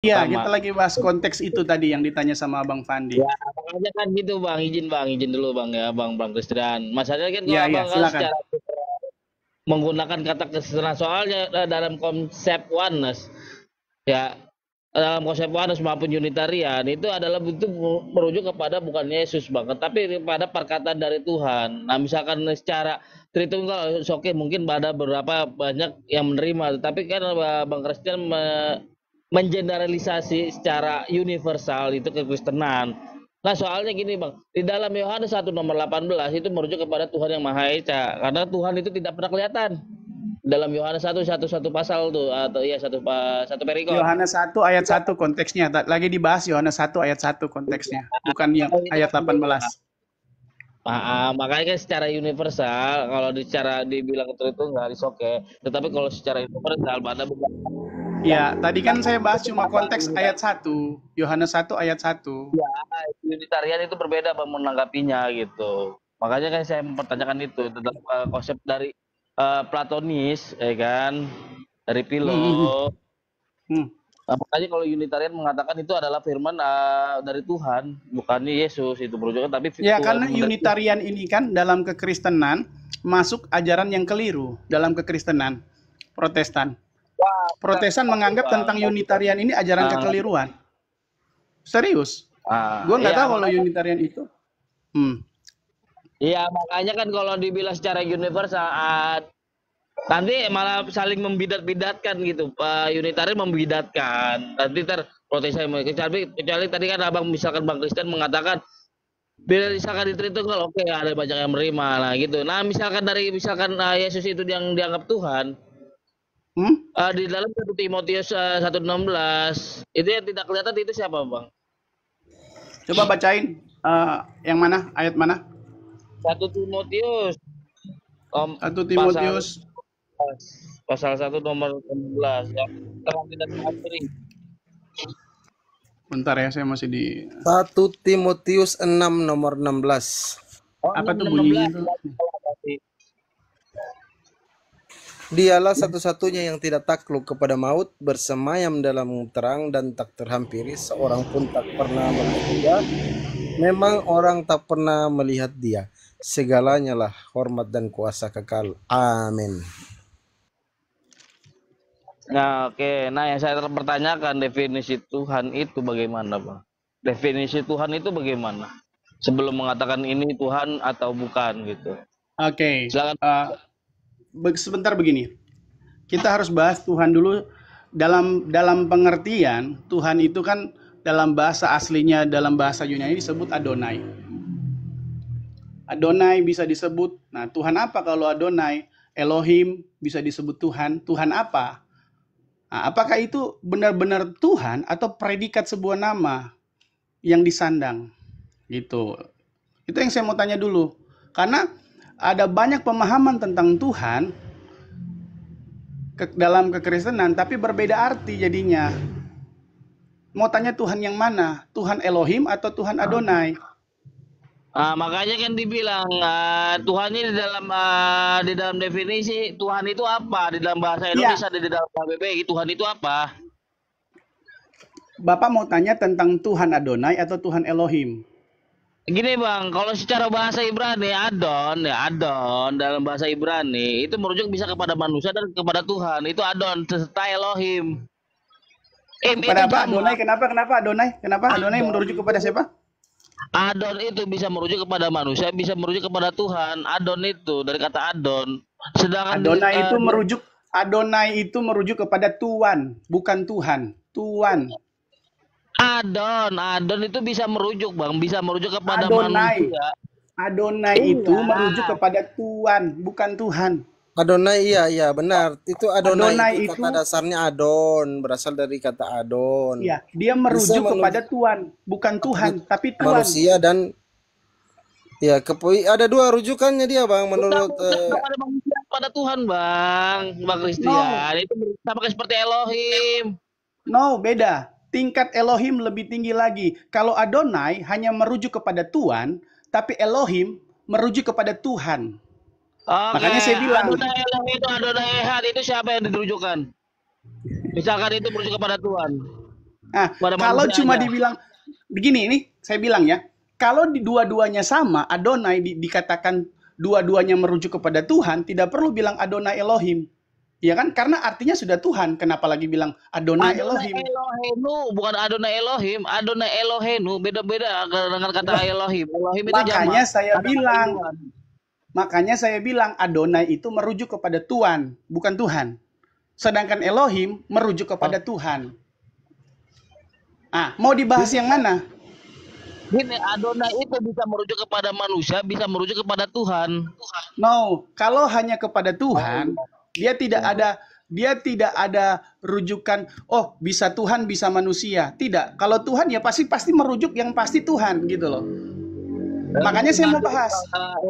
Iya, kita pertama. lagi bahas konteks itu tadi yang ditanya sama Abang Fandi. Ya, makanya kan gitu Bang, izin dulu Bang ya, Bang Christian. Masalahnya kan kalau Iya, iya, Abang kan silakan. secara menggunakan kata kesederhanaan soalnya dalam konsep oneness ya, dalam konsep oneness maupun unitarian itu adalah itu merujuk kepada bukan Yesus banget tapi kepada perkataan dari Tuhan. Nah misalkan secara Tritunggal oke mungkin ada beberapa banyak yang menerima tapi kan Bang Christian mengeneralisasi secara universal itu kekristenan. Nah soalnya gini Bang, di dalam Yohanes 1 nomor 18 itu merujuk kepada Tuhan yang Maha Esa karena Tuhan itu tidak pernah kelihatan dalam Yohanes satu pasal tuh atau ya satu perikop. Yohanes 1 ayat 1 konteksnya. Lagi dibahas Yohanes 1 ayat 1 konteksnya. Bukan yang Makanya itu ayat kan dulu lah. 18. Makanya kan secara universal kalau secara dibilang itu nggak oke. Tetapi kalau secara universal ada beberapa Ya, tadi kan saya bahas cuma beberapa konteks ayat 1. Yohanes 1 ayat 1. ya unitarian itu berbeda Bang, menanggapinya gitu. Makanya kan saya mempertanyakan itu tentang konsep dari Platonis ya kan dari Hmm, hmm, hmm. Philo. Hmm. Nah, makanya kalau Unitarian mengatakan itu adalah firman dari Tuhan, bukan Yesus itu merujukan, tapi Ya, Tuhan karena dari Tuhan. Unitarian ini kan dalam kekristenan masuk ajaran yang keliru dalam kekristenan Protestan. Wah, bukan Protestan seperti menganggap bang. tentang Unitarian ini ajaran Ah, kekeliruan. Serius. Gue nggak iya tahu kalau makanya, Unitarian itu. Hmm. iya makanya kan kalau dibilang secara universal, nanti malah saling membidat-bidatkan gitu. Unitarian membidatkan. Nanti Protestan kecuali tadi kan abang misalkan Bang Kristen mengatakan bila misalkan di Tritunggal oke ada banyak yang menerima lah gitu. Nah misalkan misalkan Yesus itu yang dianggap Tuhan. Hmm? Di dalam 1 Timotius 1:16 itu yang tidak kelihatan itu siapa Bang? Coba bacain yang mana? Ayat mana? 1 Timotius om, 1 pasal Timotius. pasal 1 nomor 16 ya. Terang tidak mengakhiri. Bentar ya, saya masih di 1 Timotius 6 nomor 16. Oh apa 6 tuh bunyinya 16 tuh? berarti. Dialah satu-satunya yang tidak takluk kepada maut, bersemayam dalam terang dan tak terhampiri, seorang pun tak pernah melihat dia. Memang orang tak pernah melihat dia. Segalanya lah hormat dan kuasa kekal. Amin. Nah, oke. Nah, yang saya pertanyakan definisi Tuhan itu bagaimana, Bang? Definisi Tuhan itu bagaimana? Sebelum mengatakan ini Tuhan atau bukan gitu. Oke, Silakan. sebentar begini. Kita harus bahas Tuhan dulu dalam pengertian Tuhan itu kan dalam bahasa aslinya dalam bahasa Yunani disebut Adonai. Adonai bisa disebut. Nah, Tuhan apa kalau Adonai? Elohim bisa disebut Tuhan. Tuhan apa? Nah, apakah itu benar-benar Tuhan atau predikat sebuah nama yang disandang? Gitu. Itu yang saya mau tanya dulu. Karena ada banyak pemahaman tentang Tuhan dalam kekristenan, tapi berbeda arti jadinya. Mau tanya Tuhan yang mana? Tuhan Elohim atau Tuhan Adonai? Makanya kan dibilang Tuhan ini di dalam definisi Tuhan itu apa di dalam bahasa Iya, Indonesia di dalam KBBI Tuhan itu apa? Bapak mau tanya tentang Tuhan Adonai atau Tuhan Elohim? Gini Bang, kalau secara bahasa Ibrani Adon dalam bahasa Ibrani itu merujuk bisa kepada manusia dan kepada Tuhan itu Adon serta Elohim. Itu Kepada apa? Adonai. jamak Kenapa Adonai? Kenapa Adonai Adon merujuk itu kepada siapa? Adon itu bisa merujuk kepada manusia, bisa merujuk kepada Tuhan. Adon itu dari kata Adon. Sedangkan Adonai itu merujuk kepada Tuan, bukan Tuhan. Tuan. Adon itu bisa merujuk Bang, bisa merujuk kepada Adonai. manusia. Adonai itu Iya. merujuk kepada Tuan, bukan Tuhan. Adonai, iya, iya, benar. Itu Adonai Adonai itu itu kata dasarnya Adon, berasal dari kata Adon. ya, dia Bisa merujuk kepada Tuan, bukan Tuhan, tapi Tuan. manusia dan ya ada dua rujukannya dia, Bang, Bukan menurut merujuk kepada manusia, kepada Tuhan Bang No, Christian. Itu sama seperti Elohim. no, beda. Tingkat Elohim lebih tinggi lagi. Kalau Adonai hanya merujuk kepada Tuan, tapi Elohim merujuk kepada Tuhan. Oke, Makanya saya bilang, Adonai Elohim itu Adonai Ehad itu siapa yang ditujukan? Misalkan itu merujuk kepada Tuhan. Nah, pada kalau manusia cuma aja. dibilang begini, ini saya bilang ya, kalau di dua-duanya sama, Adonai dikatakan dua-duanya merujuk kepada Tuhan, tidak perlu bilang Adonai Elohim. Ya kan? Karena artinya sudah Tuhan. Kenapa lagi bilang Adonai Adonai Elohim? Elohenu, bukan Adonai Elohim. Adonai Elohenu beda-beda dengan kata Elohim. Elohim itu Makanya jamak. saya Adonai bilang, Tuhan. makanya saya bilang Adonai itu merujuk kepada Tuhan, bukan Tuhan. Sedangkan Elohim merujuk kepada Tuhan. Ah, mau dibahas yang mana? Gini, Adonai itu bisa merujuk kepada manusia, bisa merujuk kepada Tuhan. No, kalau hanya kepada Tuhan, Oh, dia tidak ada rujukan, oh bisa Tuhan bisa manusia. Tidak. Kalau Tuhan ya pasti pasti merujuk yang pasti Tuhan gitu loh. Makanya saya mau bahas.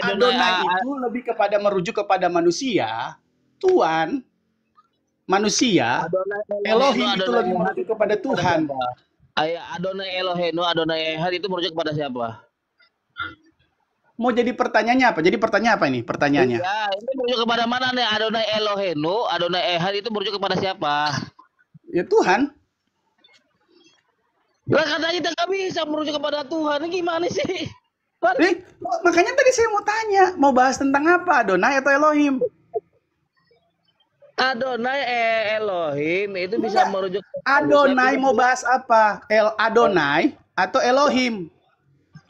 Adonai itu lebih kepada merujuk kepada manusia, Tuhan, manusia, Elohim itu lebih merujuk kepada Tuhan. Adonai Elohenu, Adonai Ehad itu merujuk kepada siapa? Mau jadi pertanyaannya apa? Jadi pertanyaan apa ini? Pertanyaannya. Ya, ini merujuk kepada mana nih? Adonai Elohenu, Adonai Ehad itu merujuk kepada siapa? Ya Tuhan. Lah katanya nggak bisa merujuk kepada Tuhan. Ini gimana sih? Makanya tadi saya mau tanya, mau bahas tentang apa? Adonai atau Elohim? Adonai Elohim itu bisa merujuk Adonai mau bahas apa? Adonai atau Elohim?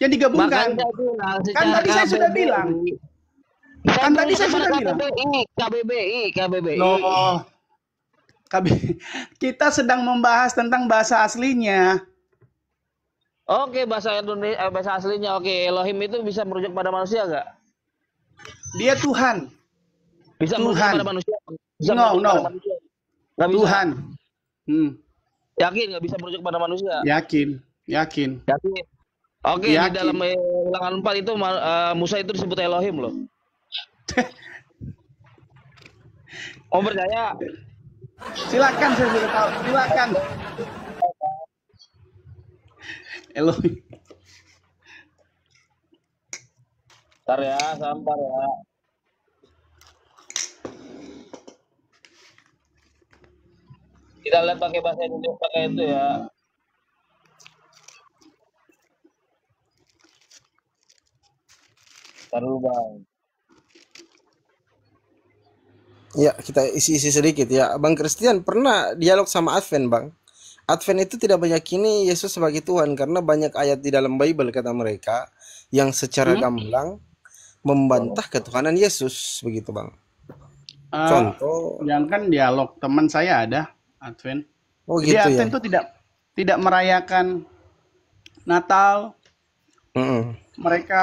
Yang digabungkan. Kan tadi saya sudah bilang. Kan tadi saya sudah bilang. KBBI. Loh. Kita sedang membahas tentang bahasa aslinya. Oke, bahasa Indonesia, bahasa aslinya. Oke, Elohim itu bisa merujuk pada manusia nggak? Dia Tuhan. Bisa merujuk pada manusia. Bisa no. Pada manusia. Nggak bisa. Tuhan. Yakin nggak bisa merujuk pada manusia? Yakin. Oke, yakin. Di dalam Ulangan 4 itu Musa itu disebut Elohim loh. Oh percaya? Silakan, saya sudah tahu. Silakan. Elohim. Bentar ya, sabar ya. Kita lihat pakai bahasa Indonesia, pakai itu ya. Taruh bang. Ya, kita isi-isi sedikit ya. Bang Christian pernah dialog sama Advent, Bang. Advent itu tidak meyakini Yesus sebagai Tuhan karena banyak ayat di dalam Bible kata mereka yang secara gamblang membantah ketuhanan Yesus, begitu Bang. Contoh, yang kan dialog teman saya ada Advent. Oh Jadi gitu Advent ya. itu tidak merayakan Natal. Mereka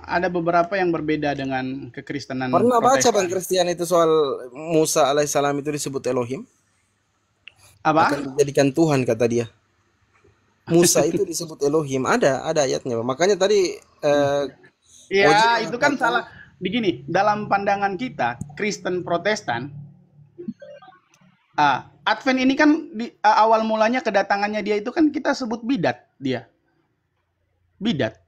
ada beberapa yang berbeda dengan kekristenan. Pernah baca Protestan. Bang Christian itu soal Musa alaihissalam itu disebut Elohim? Apa? Akan dijadikan Tuhan kata dia. Musa itu disebut Elohim, ada ayatnya. Makanya tadi ya itu kan salah. Begini, dalam pandangan kita Kristen Protestan, Advent ini kan awal mulanya kedatangannya dia itu kan kita sebut bidat dia. Bidat.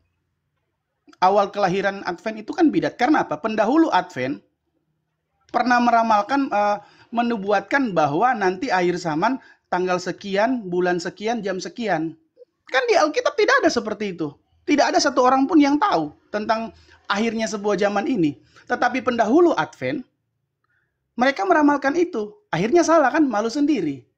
Awal kelahiran Advent itu kan bidat. Karena apa? Pendahulu Advent pernah meramalkan, menubuatkan bahwa nanti akhir zaman tanggal sekian, bulan sekian, jam sekian. Kan di Alkitab tidak ada seperti itu. Tidak ada satu orang pun yang tahu tentang akhirnya sebuah zaman ini. Tetapi pendahulu Advent, mereka meramalkan itu. Akhirnya salah kan, malu sendiri.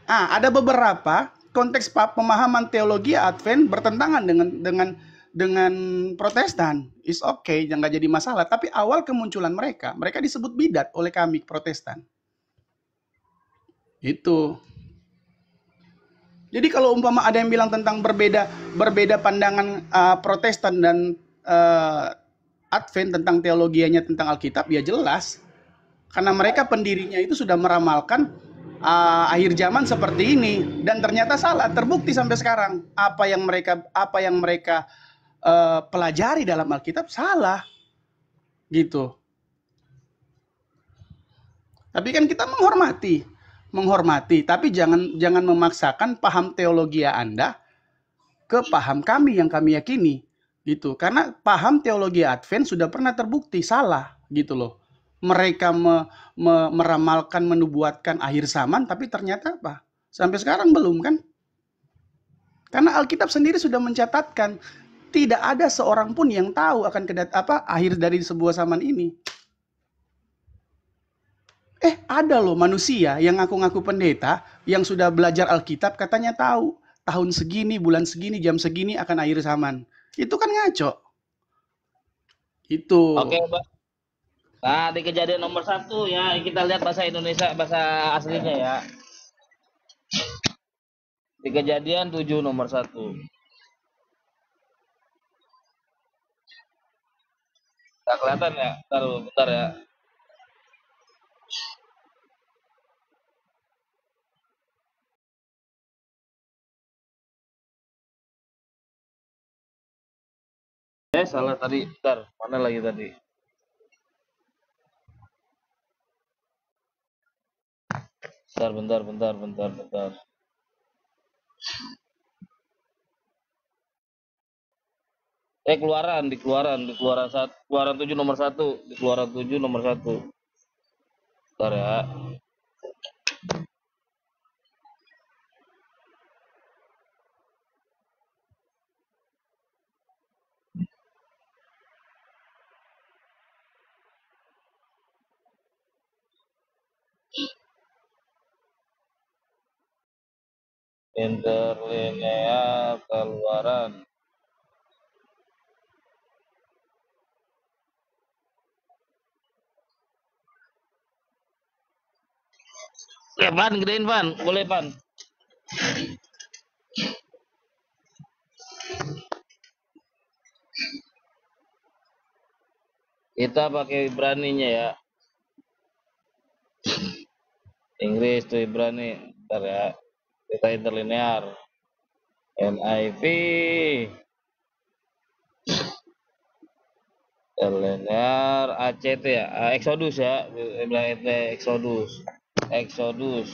Ada beberapa konteks pemahaman teologi Advent bertentangan dengan Protestan. Is okay, jangan jadi masalah. Tapi awal kemunculan mereka disebut bidat oleh kami Protestan. Itu. Jadi kalau umpama ada yang bilang tentang berbeda pandangan Protestan dan Advent tentang teologianya tentang Alkitab, ya jelas. Karena mereka pendirinya itu sudah meramalkan akhir zaman seperti ini dan ternyata salah, terbukti sampai sekarang. Apa yang mereka pelajari dalam Alkitab salah. Gitu. Tapi kan kita menghormati, tapi jangan memaksakan paham teologi Anda ke paham kami yang kami yakini, gitu. Karena paham teologi Advent sudah pernah terbukti salah, gitu loh. Mereka meramalkan, menubuatkan akhir zaman, tapi ternyata apa? Sampai sekarang belum kan? Karena Alkitab sendiri sudah mencatatkan tidak ada seorang pun yang tahu akan akhir dari sebuah zaman ini. Ada loh manusia yang ngaku-ngaku pendeta yang sudah belajar Alkitab katanya tahu tahun segini, bulan segini, jam segini akan akhir zaman. Itu kan ngaco. Itu. Oke, Pak. Nah, di Kejadian nomor 1 ya, kita lihat bahasa Indonesia, bahasa aslinya ya. Di Kejadian 7 nomor 1. Nggak kelihatan ya? Bentar ya. Salah tadi. Bentar, mana lagi tadi? Bentar. Keluaran 7 nomor 1, di Keluaran 7 nomor 1. Bentar ya. Interlinear Keluaran. Ya, Pan, gedein, Pan. Boleh, Pan. Kita pakai Ibraninya ya. Inggris tuh Ibrani. Bentar ya. Kita interlinear. NIV. Interlinear ACT ya. Exodus ya. Exodus.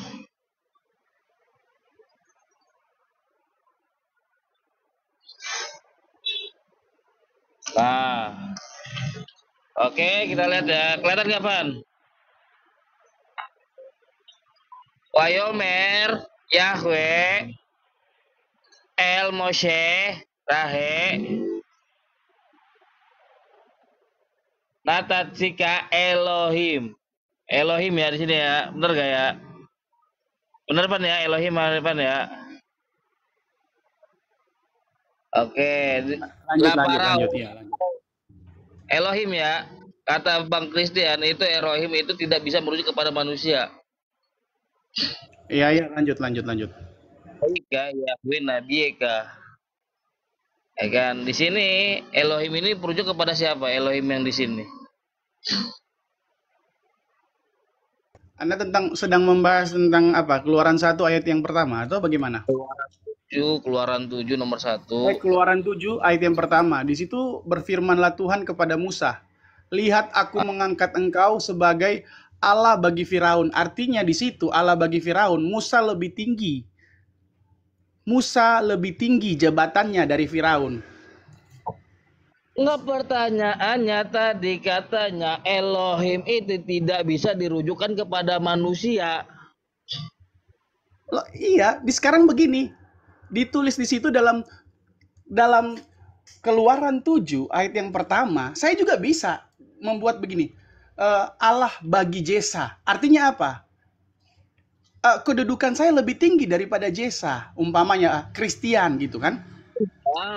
Nah. Oke, kita lihat ya. Kelihatan nggak, Pan? Wayomer Yahweh El Moshe Rahe Natatsika Elohim ya di sini ya, bener gak ya? Bener, Pan ya, Elohim, Pan ya. Oke, lanjut ya. Elohim ya, kata Bang Christian itu Elohim itu tidak bisa merujuk kepada manusia. Iya, lanjut. Ika Yahweh Nabi Eka. Ya kan, di sini Elohim ini merujuk kepada siapa? Elohim yang di sini. Anda sedang membahas tentang apa? Keluaran 1 ayat yang pertama atau bagaimana? Keluaran 7 nomor 1. Keluaran 7 ayat yang pertama. Di situ berfirmanlah Tuhan kepada Musa, "Lihat aku mengangkat engkau sebagai Allah bagi Firaun." Artinya di situ Allah bagi Firaun, Musa lebih tinggi jabatannya dari Firaun. Enggak, pertanyaannya tadi katanya Elohim itu tidak bisa dirujukkan kepada manusia. Loh, iya, sekarang begini. Ditulis di situ dalam Keluaran 7 ayat yang pertama, saya juga bisa membuat begini. Allah bagi Jesa. Artinya apa? Kedudukan saya lebih tinggi daripada Jesa, umpamanya Kristian gitu kan?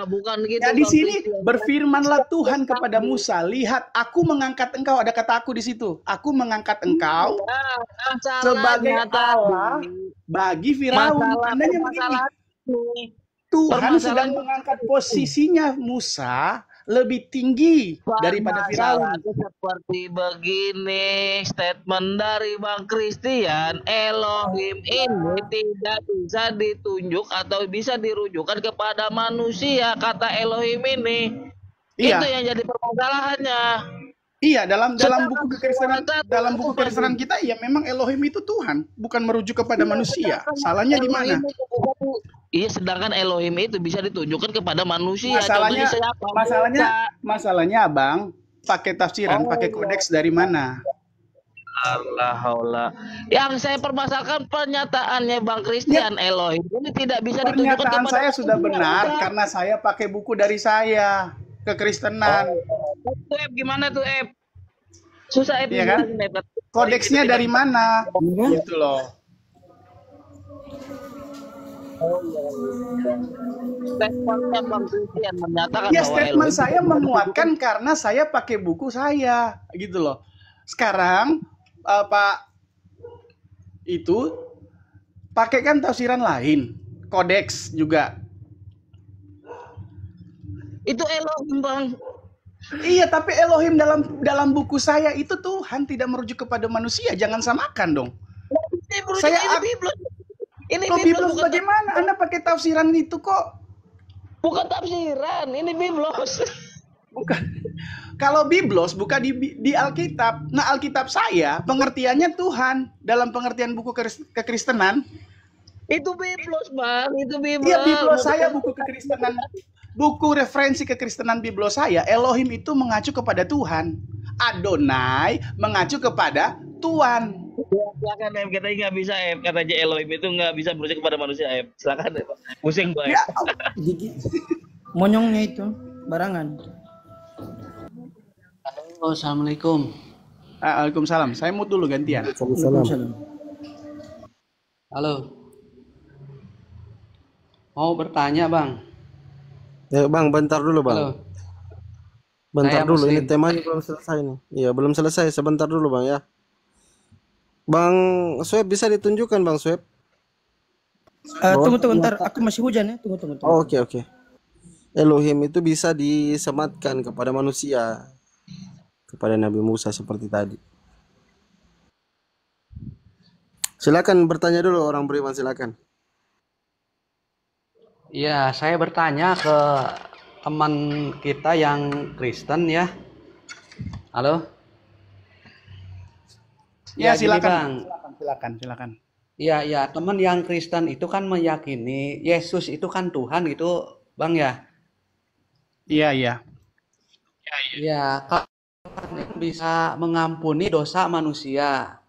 Bukan gitu. Ya, di sini berfirmanlah Tuhan kepada Musa, "Lihat, aku mengangkat engkau." Ada kata "aku" di situ. "Aku mengangkat engkau sebagai Allah bagi Firaun." Tandanya begini. Tuhan sedang mengangkat posisinya Musa lebih tinggi daripada Firaun. Seperti begini statement dari Bang Christian, Elohim ini tidak bisa ditunjuk atau bisa dirujukan kepada manusia. Kata Elohim ini, Iya. Itu yang jadi permasalahannya. Iya, dalam buku kekristenan kita ya memang Elohim itu Tuhan, bukan merujuk kepada manusia. Salahnya di mana? Iya, sedangkan Elohim itu bisa ditunjukkan kepada manusia. Masalahnya Abang pakai tafsiran, pakai kodeks dari mana? La haula. Yang saya permasalahkan pernyataannya Bang Ya, Christian, Elohim ini tidak bisa ditujukan pernyataan kepada saya sudah manusia. benar Udah. karena saya pakai buku dari saya, kekristenan. Itu Ep gimana tuh Ep? Susah Ep Iya kan? dijelasin Ep. Kodeksnya Kita dari mana? Iya. Gitu loh. statementnya Bang Christian menyatakan Ya, bahwa statement Elohim saya tidak bisa menguatkan ditujukan. karena saya pakai buku saya, gitu loh. Sekarang Pak itu pakaikan tafsiran lain, kodeks juga. Itu Elohim Bang. Iya, tapi Elohim dalam buku saya itu Tuhan, tidak merujuk kepada manusia. Jangan samakan dong. Ini merujuk Saya ini Biblos. Ini kok Biblos Biblos bukan bagaimana? Anda pakai tafsiran itu kok? bukan tafsiran, ini Biblos. Bukan. Kalau Biblos buka di Alkitab. Nah, Alkitab saya pengertiannya Tuhan dalam pengertian buku kekristenan. Itu Biblos Bang, itu Biblos. Iya, Biblos Mau saya ketemu buku kekristenan. Buku referensi kekristenan Biblos saya, Elohim itu mengacu kepada Tuhan. Adonai mengacu kepada Tuhan. silakan Em, katanya nggak bisa Em, katanya Elohim itu nggak bisa merujuk kepada manusia Em. Silakan Em. Pusing Bang. Ya, Gigi monyongnya itu barangan. Halo, assalamualaikum. Waalaikumsalam. Saya mute dulu gantian. Salam. Waalaikumsalam. Halo. Mau bertanya, Bang? Ya, Bang, bentar dulu, Bang. Halo. Bentar Saya dulu, ini Muslim. temanya belum selesai nih. Iya, belum selesai. Sebentar dulu, Bang ya. Bang Sweb bisa ditunjukkan, Bang Sweb? Tunggu ntar, aku masih hujan ya. Tunggu. Oh, oke. Elohim itu bisa disematkan kepada manusia, kepada Nabi Musa seperti tadi. Silakan bertanya dulu orang beriman, silakan. Iya, saya bertanya ke teman kita yang Kristen ya. Halo? Ya, gini, silakan. Bang. Silakan. Iya, teman yang Kristen itu kan meyakini Yesus itu kan Tuhan gitu, Bang ya. Iya. Iya, Tuhan bisa mengampuni dosa manusia.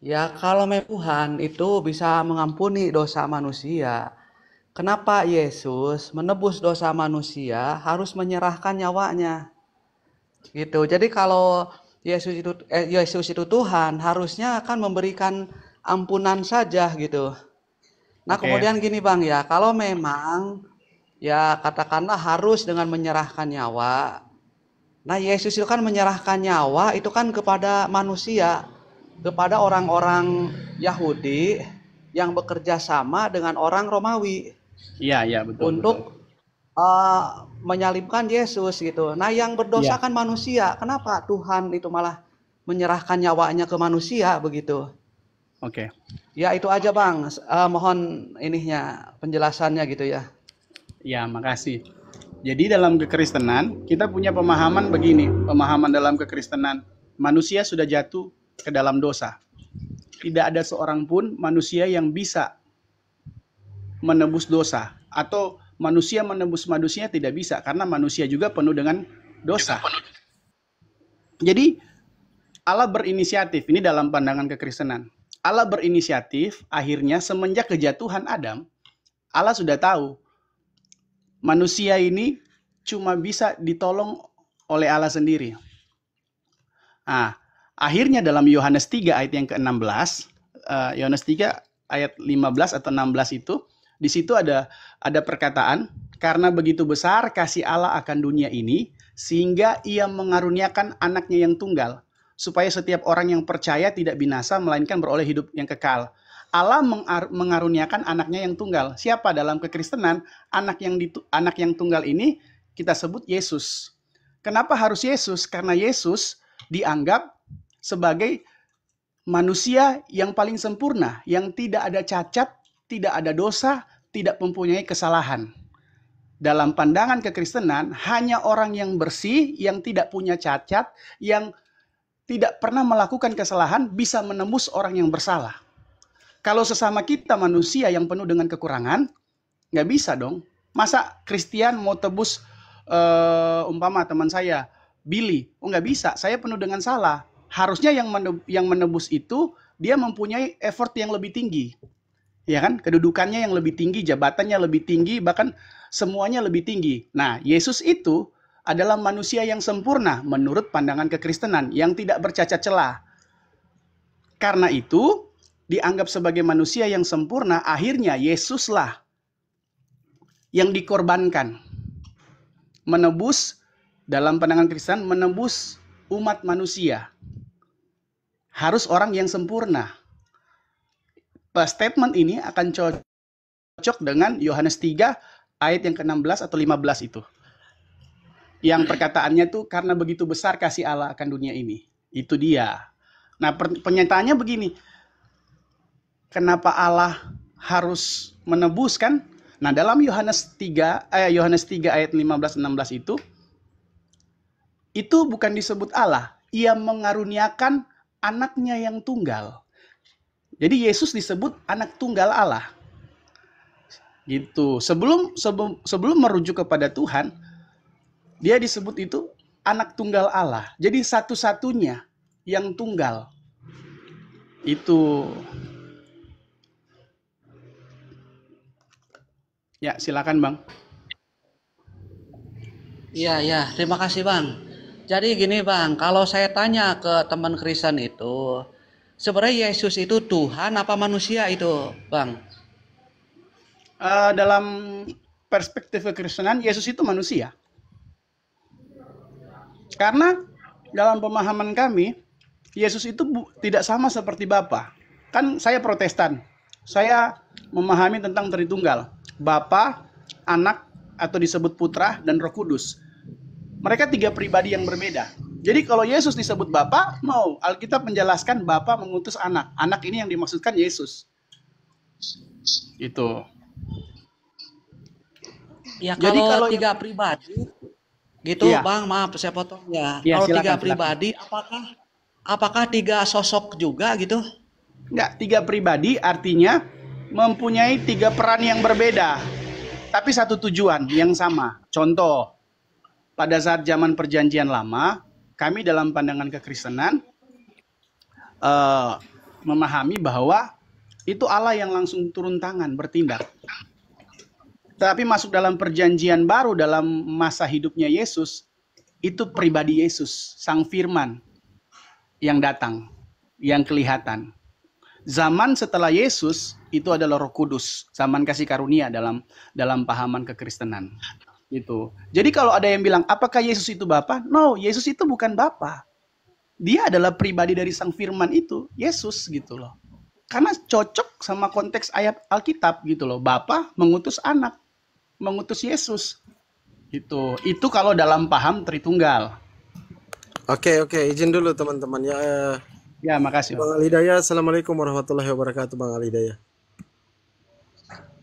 Ya, kalau memang Tuhan itu bisa mengampuni dosa manusia, kenapa Yesus menebus dosa manusia harus menyerahkan nyawanya? Gitu. Jadi kalau Yesus itu Tuhan, harusnya akan memberikan ampunan saja gitu. Nah, Oke. kemudian gini Bang ya, kalau memang ya katakanlah harus dengan menyerahkan nyawa. Nah, Yesus itu kan menyerahkan nyawa itu kan kepada manusia, kepada orang-orang Yahudi yang bekerja sama dengan orang Romawi Iya, betul. untuk menyalibkan Yesus gitu. Nah, yang berdosa kan manusia. Kenapa Tuhan itu malah menyerahkan nyawanya ke manusia begitu? Oke. Ya itu aja Bang. Mohon penjelasannya gitu ya. Ya, makasih. Jadi dalam kekristenan kita punya pemahaman begini, pemahaman dalam kekristenan, manusia sudah jatuh ke dalam dosa. Tidak ada seorang pun manusia yang bisa menebus dosa, atau manusia menebus manusia tidak bisa, karena manusia juga penuh dengan dosa. Jadi Allah berinisiatif, ini dalam pandangan kekristenan. Allah berinisiatif akhirnya semenjak kejatuhan Adam, Allah sudah tahu manusia ini cuma bisa ditolong oleh Allah sendiri. Nah, akhirnya dalam Yohanes 3 ayat yang ke-16, Yohanes 3 ayat 15 atau 16 itu, di situ ada perkataan, karena begitu besar kasih Allah akan dunia ini, sehingga ia mengaruniakan anaknya yang tunggal, supaya setiap orang yang percaya tidak binasa, melainkan beroleh hidup yang kekal. Allah mengaruniakan anaknya yang tunggal. Siapa dalam kekristenan? Anak yang tunggal ini kita sebut Yesus. Kenapa harus Yesus? Karena Yesus dianggap sebagai manusia yang paling sempurna, yang tidak ada cacat, tidak ada dosa, tidak mempunyai kesalahan. Dalam pandangan kekristenan, hanya orang yang bersih, yang tidak punya cacat, yang tidak pernah melakukan kesalahan, bisa menembus orang yang bersalah. Kalau sesama kita manusia yang penuh dengan kekurangan, nggak bisa dong. Masa Christian mau tebus umpama teman saya, Billy? Oh nggak bisa, saya penuh dengan salah. harusnya yang menebus itu dia mempunyai effort yang lebih tinggi. Ya kan? Kedudukannya yang lebih tinggi, jabatannya lebih tinggi, bahkan semuanya lebih tinggi. Nah, Yesus itu adalah manusia yang sempurna menurut pandangan kekristenan yang tidak bercacat celah. Karena itu, dianggap sebagai manusia yang sempurna, akhirnya Yesuslah yang dikorbankan. Menebus, dalam pandangan Kristen, menebus umat manusia. Harus orang yang sempurna. Statement ini akan cocok dengan Yohanes 3 ayat yang ke-16 atau 15 itu. Yang perkataannya tuh karena begitu besar kasih Allah akan dunia ini. Itu dia. Nah, pernyataannya begini. Kenapa Allah harus menebus kan? Nah, dalam Yohanes 3 ayat 15-16 itu bukan disebut Allah. Ia mengaruniakan anaknya yang tunggal. Jadi Yesus disebut anak tunggal Allah. Gitu. Sebelum merujuk kepada Tuhan, dia disebut itu anak tunggal Allah. Jadi satu-satunya yang tunggal. Itu. Ya, silakan Bang. Iya, terima kasih Bang. Jadi gini Bang, kalau saya tanya ke teman Kristen itu, sebenarnya Yesus itu Tuhan apa manusia itu Bang? Dalam perspektif kekristenan, Yesus itu manusia. Karena dalam pemahaman kami, Yesus itu tidak sama seperti Bapa. Kan saya Protestan. Saya memahami tentang Tritunggal. Bapa, Anak, atau disebut Putra, dan Roh Kudus. Mereka 3 pribadi yang berbeda. Jadi kalau Yesus disebut Bapa, no. Alkitab menjelaskan Bapa mengutus Anak. Anak ini yang dimaksudkan Yesus. Itu. Ya Jadi kalau kalau 3 pribadi, gitu Iya. Bang, maaf saya potong ya. Iya, Kalau 3 silakan. pribadi, apakah 3 sosok juga gitu? Enggak, 3 pribadi artinya mempunyai 3 peran yang berbeda. Tapi satu tujuan yang sama. Contoh, pada saat zaman perjanjian lama, kami dalam pandangan kekristenan memahami bahwa itu Allah yang langsung turun tangan bertindak. Tapi masuk dalam perjanjian baru dalam masa hidupnya Yesus, itu pribadi Yesus, Sang Firman yang datang, yang kelihatan. Zaman setelah Yesus itu adalah Roh Kudus, zaman kasih karunia dalam pahaman kekristenan. Gitu. Jadi kalau ada yang bilang, apakah Yesus itu Bapa? No, Yesus itu bukan Bapa. Dia adalah pribadi dari Sang Firman itu, Yesus gitu loh. Karena cocok sama konteks ayat Alkitab gitu loh. Bapa mengutus Anak, mengutus Yesus. Gitu. Itu kalau dalam paham Tritunggal. Oke, izin dulu teman-teman ya. Ya, makasih. Bang Alhidayah, Assalamualaikum warahmatullahi wabarakatuh Bang Alhidayah.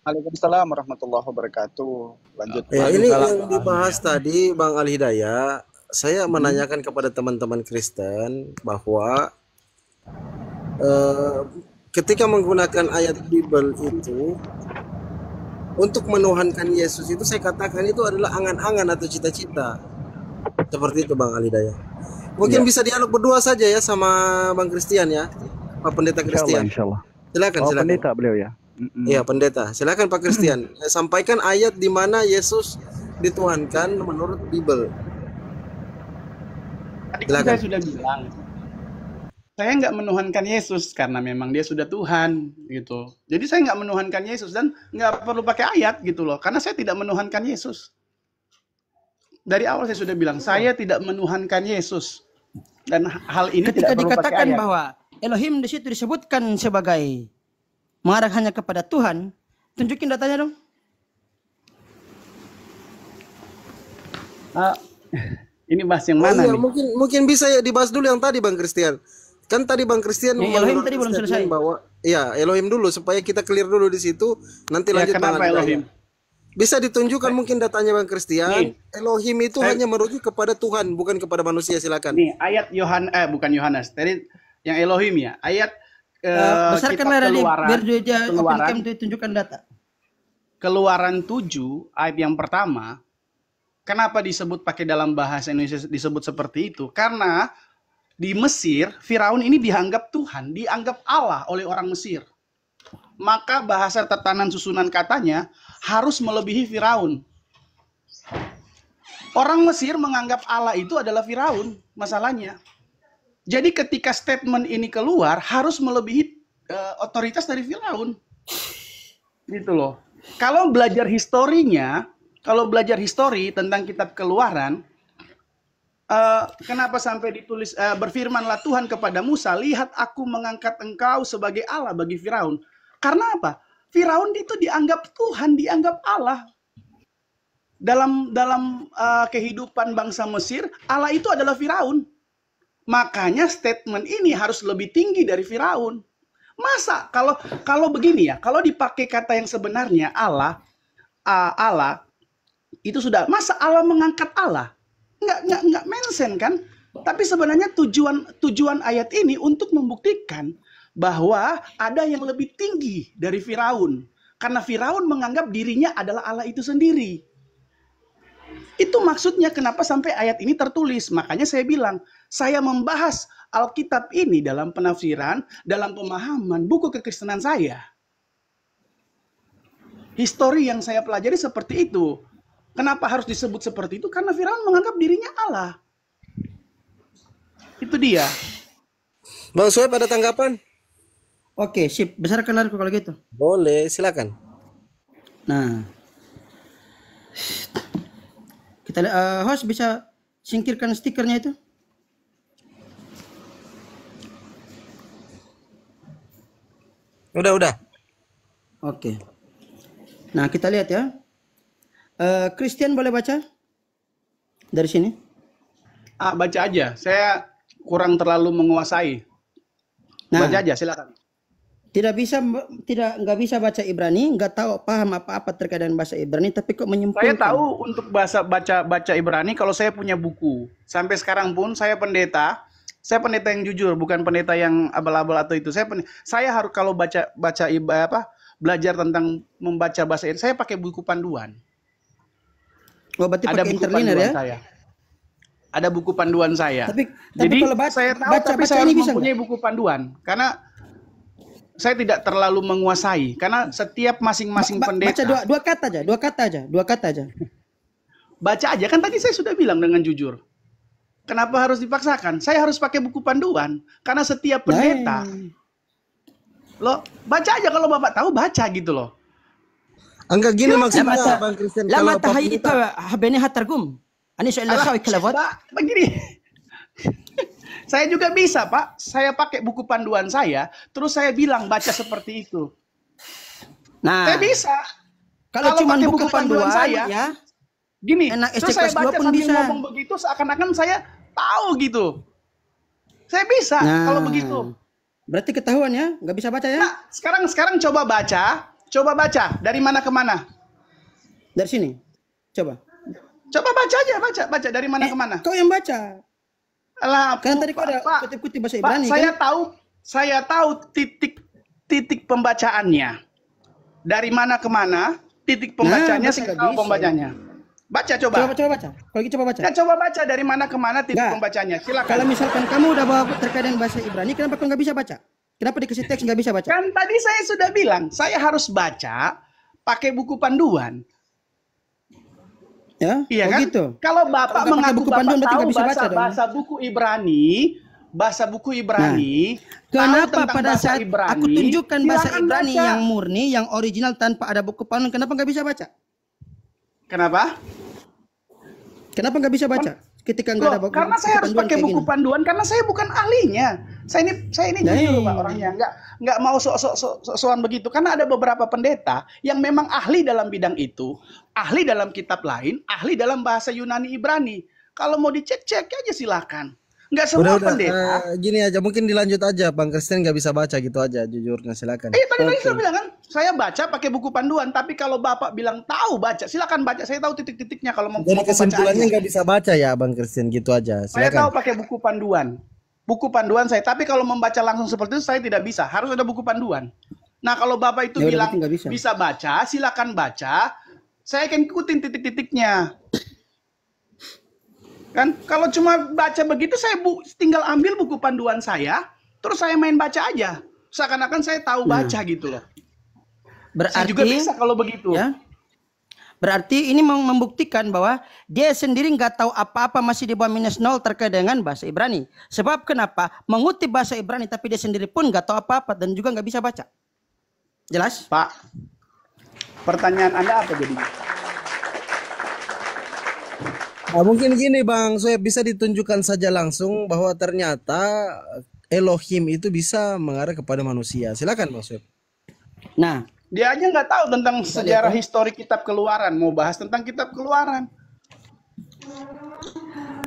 Waalaikumsalam warahmatullahi wabarakatuh. Lanjut. Ya, ini yang dibahas tadi Bang Alhidayah, saya menanyakan kepada teman-teman Kristen bahwa ketika menggunakan ayat Bible itu untuk menuhankan Yesus itu saya katakan itu adalah angan-angan atau cita-cita. Seperti itu Bang Alhidayah. Mungkin bisa dialog berdua saja ya sama Bang Christian ya, Pak Pendeta Christian. Insyaallah. Silakan. Pendeta beliau ya. Iya pendeta, silakan Pak Christian. Sampaikan ayat di mana Yesus dituhankan menurut Bible. Tadi kan saya sudah bilang, saya nggak menuhankan Yesus karena memang dia sudah Tuhan gitu. Jadi saya nggak menuhankan Yesus dan nggak perlu pakai ayat gitu loh, karena saya tidak menuhankan Yesus. Dari awal saya sudah bilang, saya tidak menuhankan Yesus dan hal ini Ketika tidak perlu pakai dikatakan ayat. bahwa Elohim di situ disebutkan sebagai mengarah hanya kepada Tuhan, tunjukin datanya dong. Ini bahas yang mana iya, nih? mungkin bisa ya dibahas dulu yang tadi Bang Christian. Kan tadi Bang Christian Elohim tadi belum selesai. bahwa ya Elohim dulu supaya kita clear dulu di situ, nanti Ya, lanjut Bang kenapa Alhidayah. Elohim? Bisa ditunjukkan mungkin datanya Bang Christian. Nih. Elohim itu hanya merujuk kepada Tuhan, bukan kepada manusia. Silakan. Nih ayat bukan Yohanes, tadi yang Elohim ya. Ayat Besarkanlah dari biar dia Keluaran, open cam tunjukkan data. Keluaran 7 ayat yang pertama. Kenapa disebut pakai dalam bahasa Indonesia disebut seperti itu? Karena Di Mesir, Firaun ini dianggap Tuhan, dianggap Allah oleh orang Mesir. Maka bahasa tatanan susunan katanya harus melebihi Firaun. Orang Mesir menganggap Allah itu adalah Firaun, masalahnya. Jadi ketika statement ini keluar, harus melebihi otoritas dari Firaun. Gitu loh. Kalau belajar historinya, kalau belajar histori tentang kitab Keluaran, kenapa sampai ditulis berfirmanlah Tuhan kepada Musa, lihat aku mengangkat engkau sebagai Allah bagi Firaun. Karena apa? Firaun itu dianggap Tuhan, dianggap Allah. Dalam kehidupan bangsa Mesir, Allah itu adalah Firaun. Makanya statement ini harus lebih tinggi dari Firaun. Masa kalau begini ya, kalau dipakai kata yang sebenarnya Allah itu sudah, masa Allah mengangkat Allah? Nggak mention kan? Tapi sebenarnya tujuan ayat ini untuk membuktikan bahwa ada yang lebih tinggi dari Firaun. Karena Firaun menganggap dirinya adalah Allah itu sendiri. Itu maksudnya kenapa sampai ayat ini tertulis. Makanya saya bilang, saya membahas Alkitab ini dalam penafsiran, dalam pemahaman buku kekristenan saya. Histori yang saya pelajari seperti itu. Kenapa harus disebut seperti itu? Karena Firaun menganggap dirinya Allah. Itu dia. Bang Sueb ada tanggapan? Oke, sip. Besarkan layarku kalau gitu. Boleh, silakan. Nah, kita host bisa singkirkan stikernya itu. Udah. Oke. Nah, kita lihat ya. Christian boleh baca dari sini? Baca aja. Saya kurang terlalu menguasai. Nah, Baca aja, silakan. nggak bisa baca Ibrani, nggak tahu paham apa-apa terkait dengan bahasa Ibrani, tapi kok menyimpulkan. Saya tahu untuk baca Ibrani kalau saya punya buku. Sampai sekarang pun saya pendeta yang jujur, bukan pendeta yang abal-abal atau itu. Saya harus kalau belajar tentang membaca bahasa Ibrani, saya pakai buku panduan. Oh, berarti Ada pakai buku interlinear panduan ya? saya. Ada buku panduan saya. Tapi Jadi kalau saya tahu, baca tapi saya ini harus bisa mempunyai buku panduan karena saya tidak terlalu menguasai karena setiap masing-masing pendeta. Baca dua kata aja. Baca aja, kan tadi saya sudah bilang dengan jujur. Kenapa harus dipaksakan? Saya harus pakai buku panduan karena setiap pendeta. Loh, baca aja, kalau Bapak tahu baca gitu loh. Enggak gini maksudnya Bang Kristen. Lama Kalau tahayi itu habene hatargum. Ani soal khawi kelawat. Pak, begini. Saya juga bisa, Pak. Saya pakai buku panduan saya, terus saya bilang baca seperti itu. Nah, Saya bisa. kalau cuma pakai buku panduan saya, ya, gini, enak terus SC saya kelas baca 2 pun sambil bisa. ngomong begitu seakan-akan saya tahu gitu. Saya bisa kalau begitu. Berarti ketahuan ya, nggak bisa baca ya? Nah, sekarang coba baca. Coba baca dari mana ke mana? Dari sini. Coba. Coba baca aja, baca dari mana ke mana? Kau yang baca. Alah, Kan tadi kau ada Pak, kutip-kutip bahasa Pak, Ibrani saya tahu titik pembacaannya. Dari mana ke mana? Titik pembacaannya, berarti saya nggak tahu bisa. pembacanya. Baca coba. Coba baca. Kalau gitu coba baca. Ya, coba baca dari mana ke mana titik Nggak. pembacanya. Silakan. Kalau misalkan kamu udah bawa terkait dengan bahasa Ibrani, kenapa kau nggak bisa baca? Kenapa dikasih teks nggak bisa baca? Kan tadi saya sudah bilang, saya harus baca pakai buku panduan. Ya, Iya oh kan? gitu. Kalau Bapak Kalau nggak pakai mengaku buku Bapak panduan, berarti tahu nggak bisa baca dong. bahasa buku Ibrani, tahu Kenapa tentang pada bahasa saat Ibrani, aku tunjukkan bahasa silakan Ibrani baca. yang murni, yang original tanpa ada buku panduan, kenapa nggak bisa baca? Kenapa? Kenapa nggak bisa baca? Ketika nggak Loh, ada buku, karena saya harus pakai kayak buku gini. panduan karena saya bukan ahlinya. Saya ini jujur Pak orangnya, nggak mau sok-sokan begitu karena ada beberapa pendeta yang memang ahli dalam bidang itu, ahli dalam kitab lain, ahli dalam bahasa Yunani Ibrani. Kalau mau dicek-cek aja silakan. Nggak semua pendeta. Gini aja, mungkin dilanjut aja. Bang Kristen nggak bisa baca gitu aja, jujurnya silakan. Tadi saya bilang kan, saya baca pakai buku panduan. Tapi kalau Bapak bilang tahu baca, silakan baca. Saya tahu titik-titiknya kalau mau Jadi kesimpulannya pembacaannya. nggak bisa baca ya Bang Kristen, gitu aja. Saya tahu Silakan. pakai buku panduan. Buku panduan saya. Tapi kalau membaca langsung seperti itu saya tidak bisa. Harus ada buku panduan. Nah kalau Bapak itu Ya udah, bilang berarti nggak bisa. bisa baca, silakan baca. Saya akan ikutin titik-titiknya. Kan kalau cuma baca begitu saya tinggal ambil buku panduan saya, terus saya main baca aja. Seakan-akan saya tahu baca gitu loh. Saya juga Berarti bisa kalau begitu. ya. Berarti ini membuktikan bahwa dia sendiri nggak tahu apa-apa, masih di bawah -0 terkait dengan bahasa Ibrani. Sebab kenapa? Mengutip bahasa Ibrani tapi dia sendiri pun nggak tahu apa-apa dan juga nggak bisa baca. Jelas? Pak, pertanyaan Anda apa jadinya? Nah, mungkin gini Bang, saya bisa ditunjukkan saja langsung bahwa ternyata Elohim itu bisa mengarah kepada manusia. Silakan Bang Soeb. Nah, Dia aja nggak tahu tentang sejarah histori kitab Keluaran. Mau bahas tentang kitab Keluaran.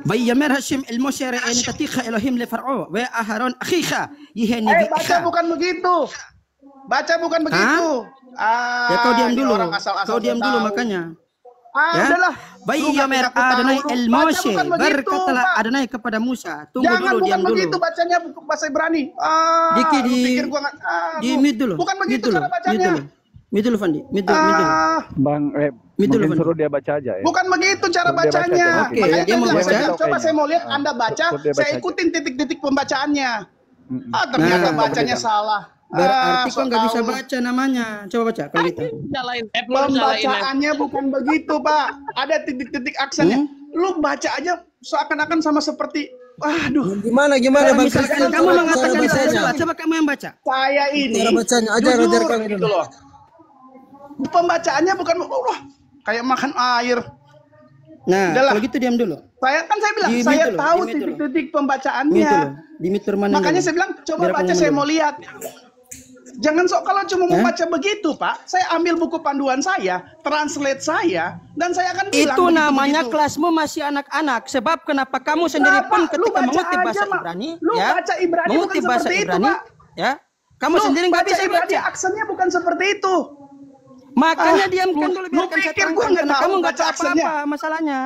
Bayyamer Hashim ilmu syari'in tatikha Elohim li far'u wa Aharon akhiha yihani Baca bukan begitu. Baca bukan begitu. Ya kau diam ini dulu. orang asal-asal Kau diam tahu. dulu makanya. Ya. Udahlah. Bayyamer Adonai el Moshe berkatalah Pak. Adonai kepada Musa. Tunggu Jangan dulu, bukan diam dulu. begitu bacanya buku bahasa Ibrani. Diki Lu pikir gua nggak? di mute dulu. Bukan begitu Mute cara dulu. bacanya. Mute dulu Fandi. Mute dulu. Bang, Itu mungkin loh, suruh dia baca aja ya. Bukan begitu cara Suruh dia baca bacanya. aja. Oke, Makanya dia mau bilang, baca. saya bilang, coba saya mau lihat Anda baca, Suruh dia baca saya aja. ikutin titik-titik pembacaannya. Ternyata Nah. bacanya salah. Berarti kau sok nggak bisa tahu. baca namanya. Coba baca kalau gitu. Salahin Apple, salahin Pembacaannya bukan begitu, Pak. Ada titik-titik aksennya. Lu baca aja seakan-akan sama seperti, waduh, Gimana Kalau Bang misalkan Christian, kamu cara mengatakan itu bacanya? salah, coba kamu yang baca. saya ini Cara bacanya, ajar jujur Kang gitu dulu. loh. Pembacaannya bukan, wah, kayak makan air. Nah, Udahlah. kalau gitu diam dulu. Saya bilang, Di saya mute dulu, tahu di mute dulu. titik-titik Mute pembacaannya. dulu. Di mute permanen Makanya dulu. saya bilang, coba Biar aku baca, ngomong saya dulu. mau lihat. Jangan sok kalau cuma mau baca begitu, Pak. Saya ambil buku panduan saya, translate saya, dan saya akan bilang Itu begitu, namanya begitu. kelasmu masih anak-anak. Sebab kenapa kamu sendiri Nah, pun Pak, lu ketika baca mengutip aja, bahasa Mak. Ibrani, Lu ya, baca Ibrani mengutip bukan bahasa seperti itu, Ibrani, Pak. ya, kamu Lu sendiri nggak baca bisa Ibrani, baca. aksennya bukan seperti itu. Makanya diamkan dulu lu biarkan saya pikir gua terangkan, nggak karena tahu kamu nggak baca tahu aksennya? apa-apa masalahnya.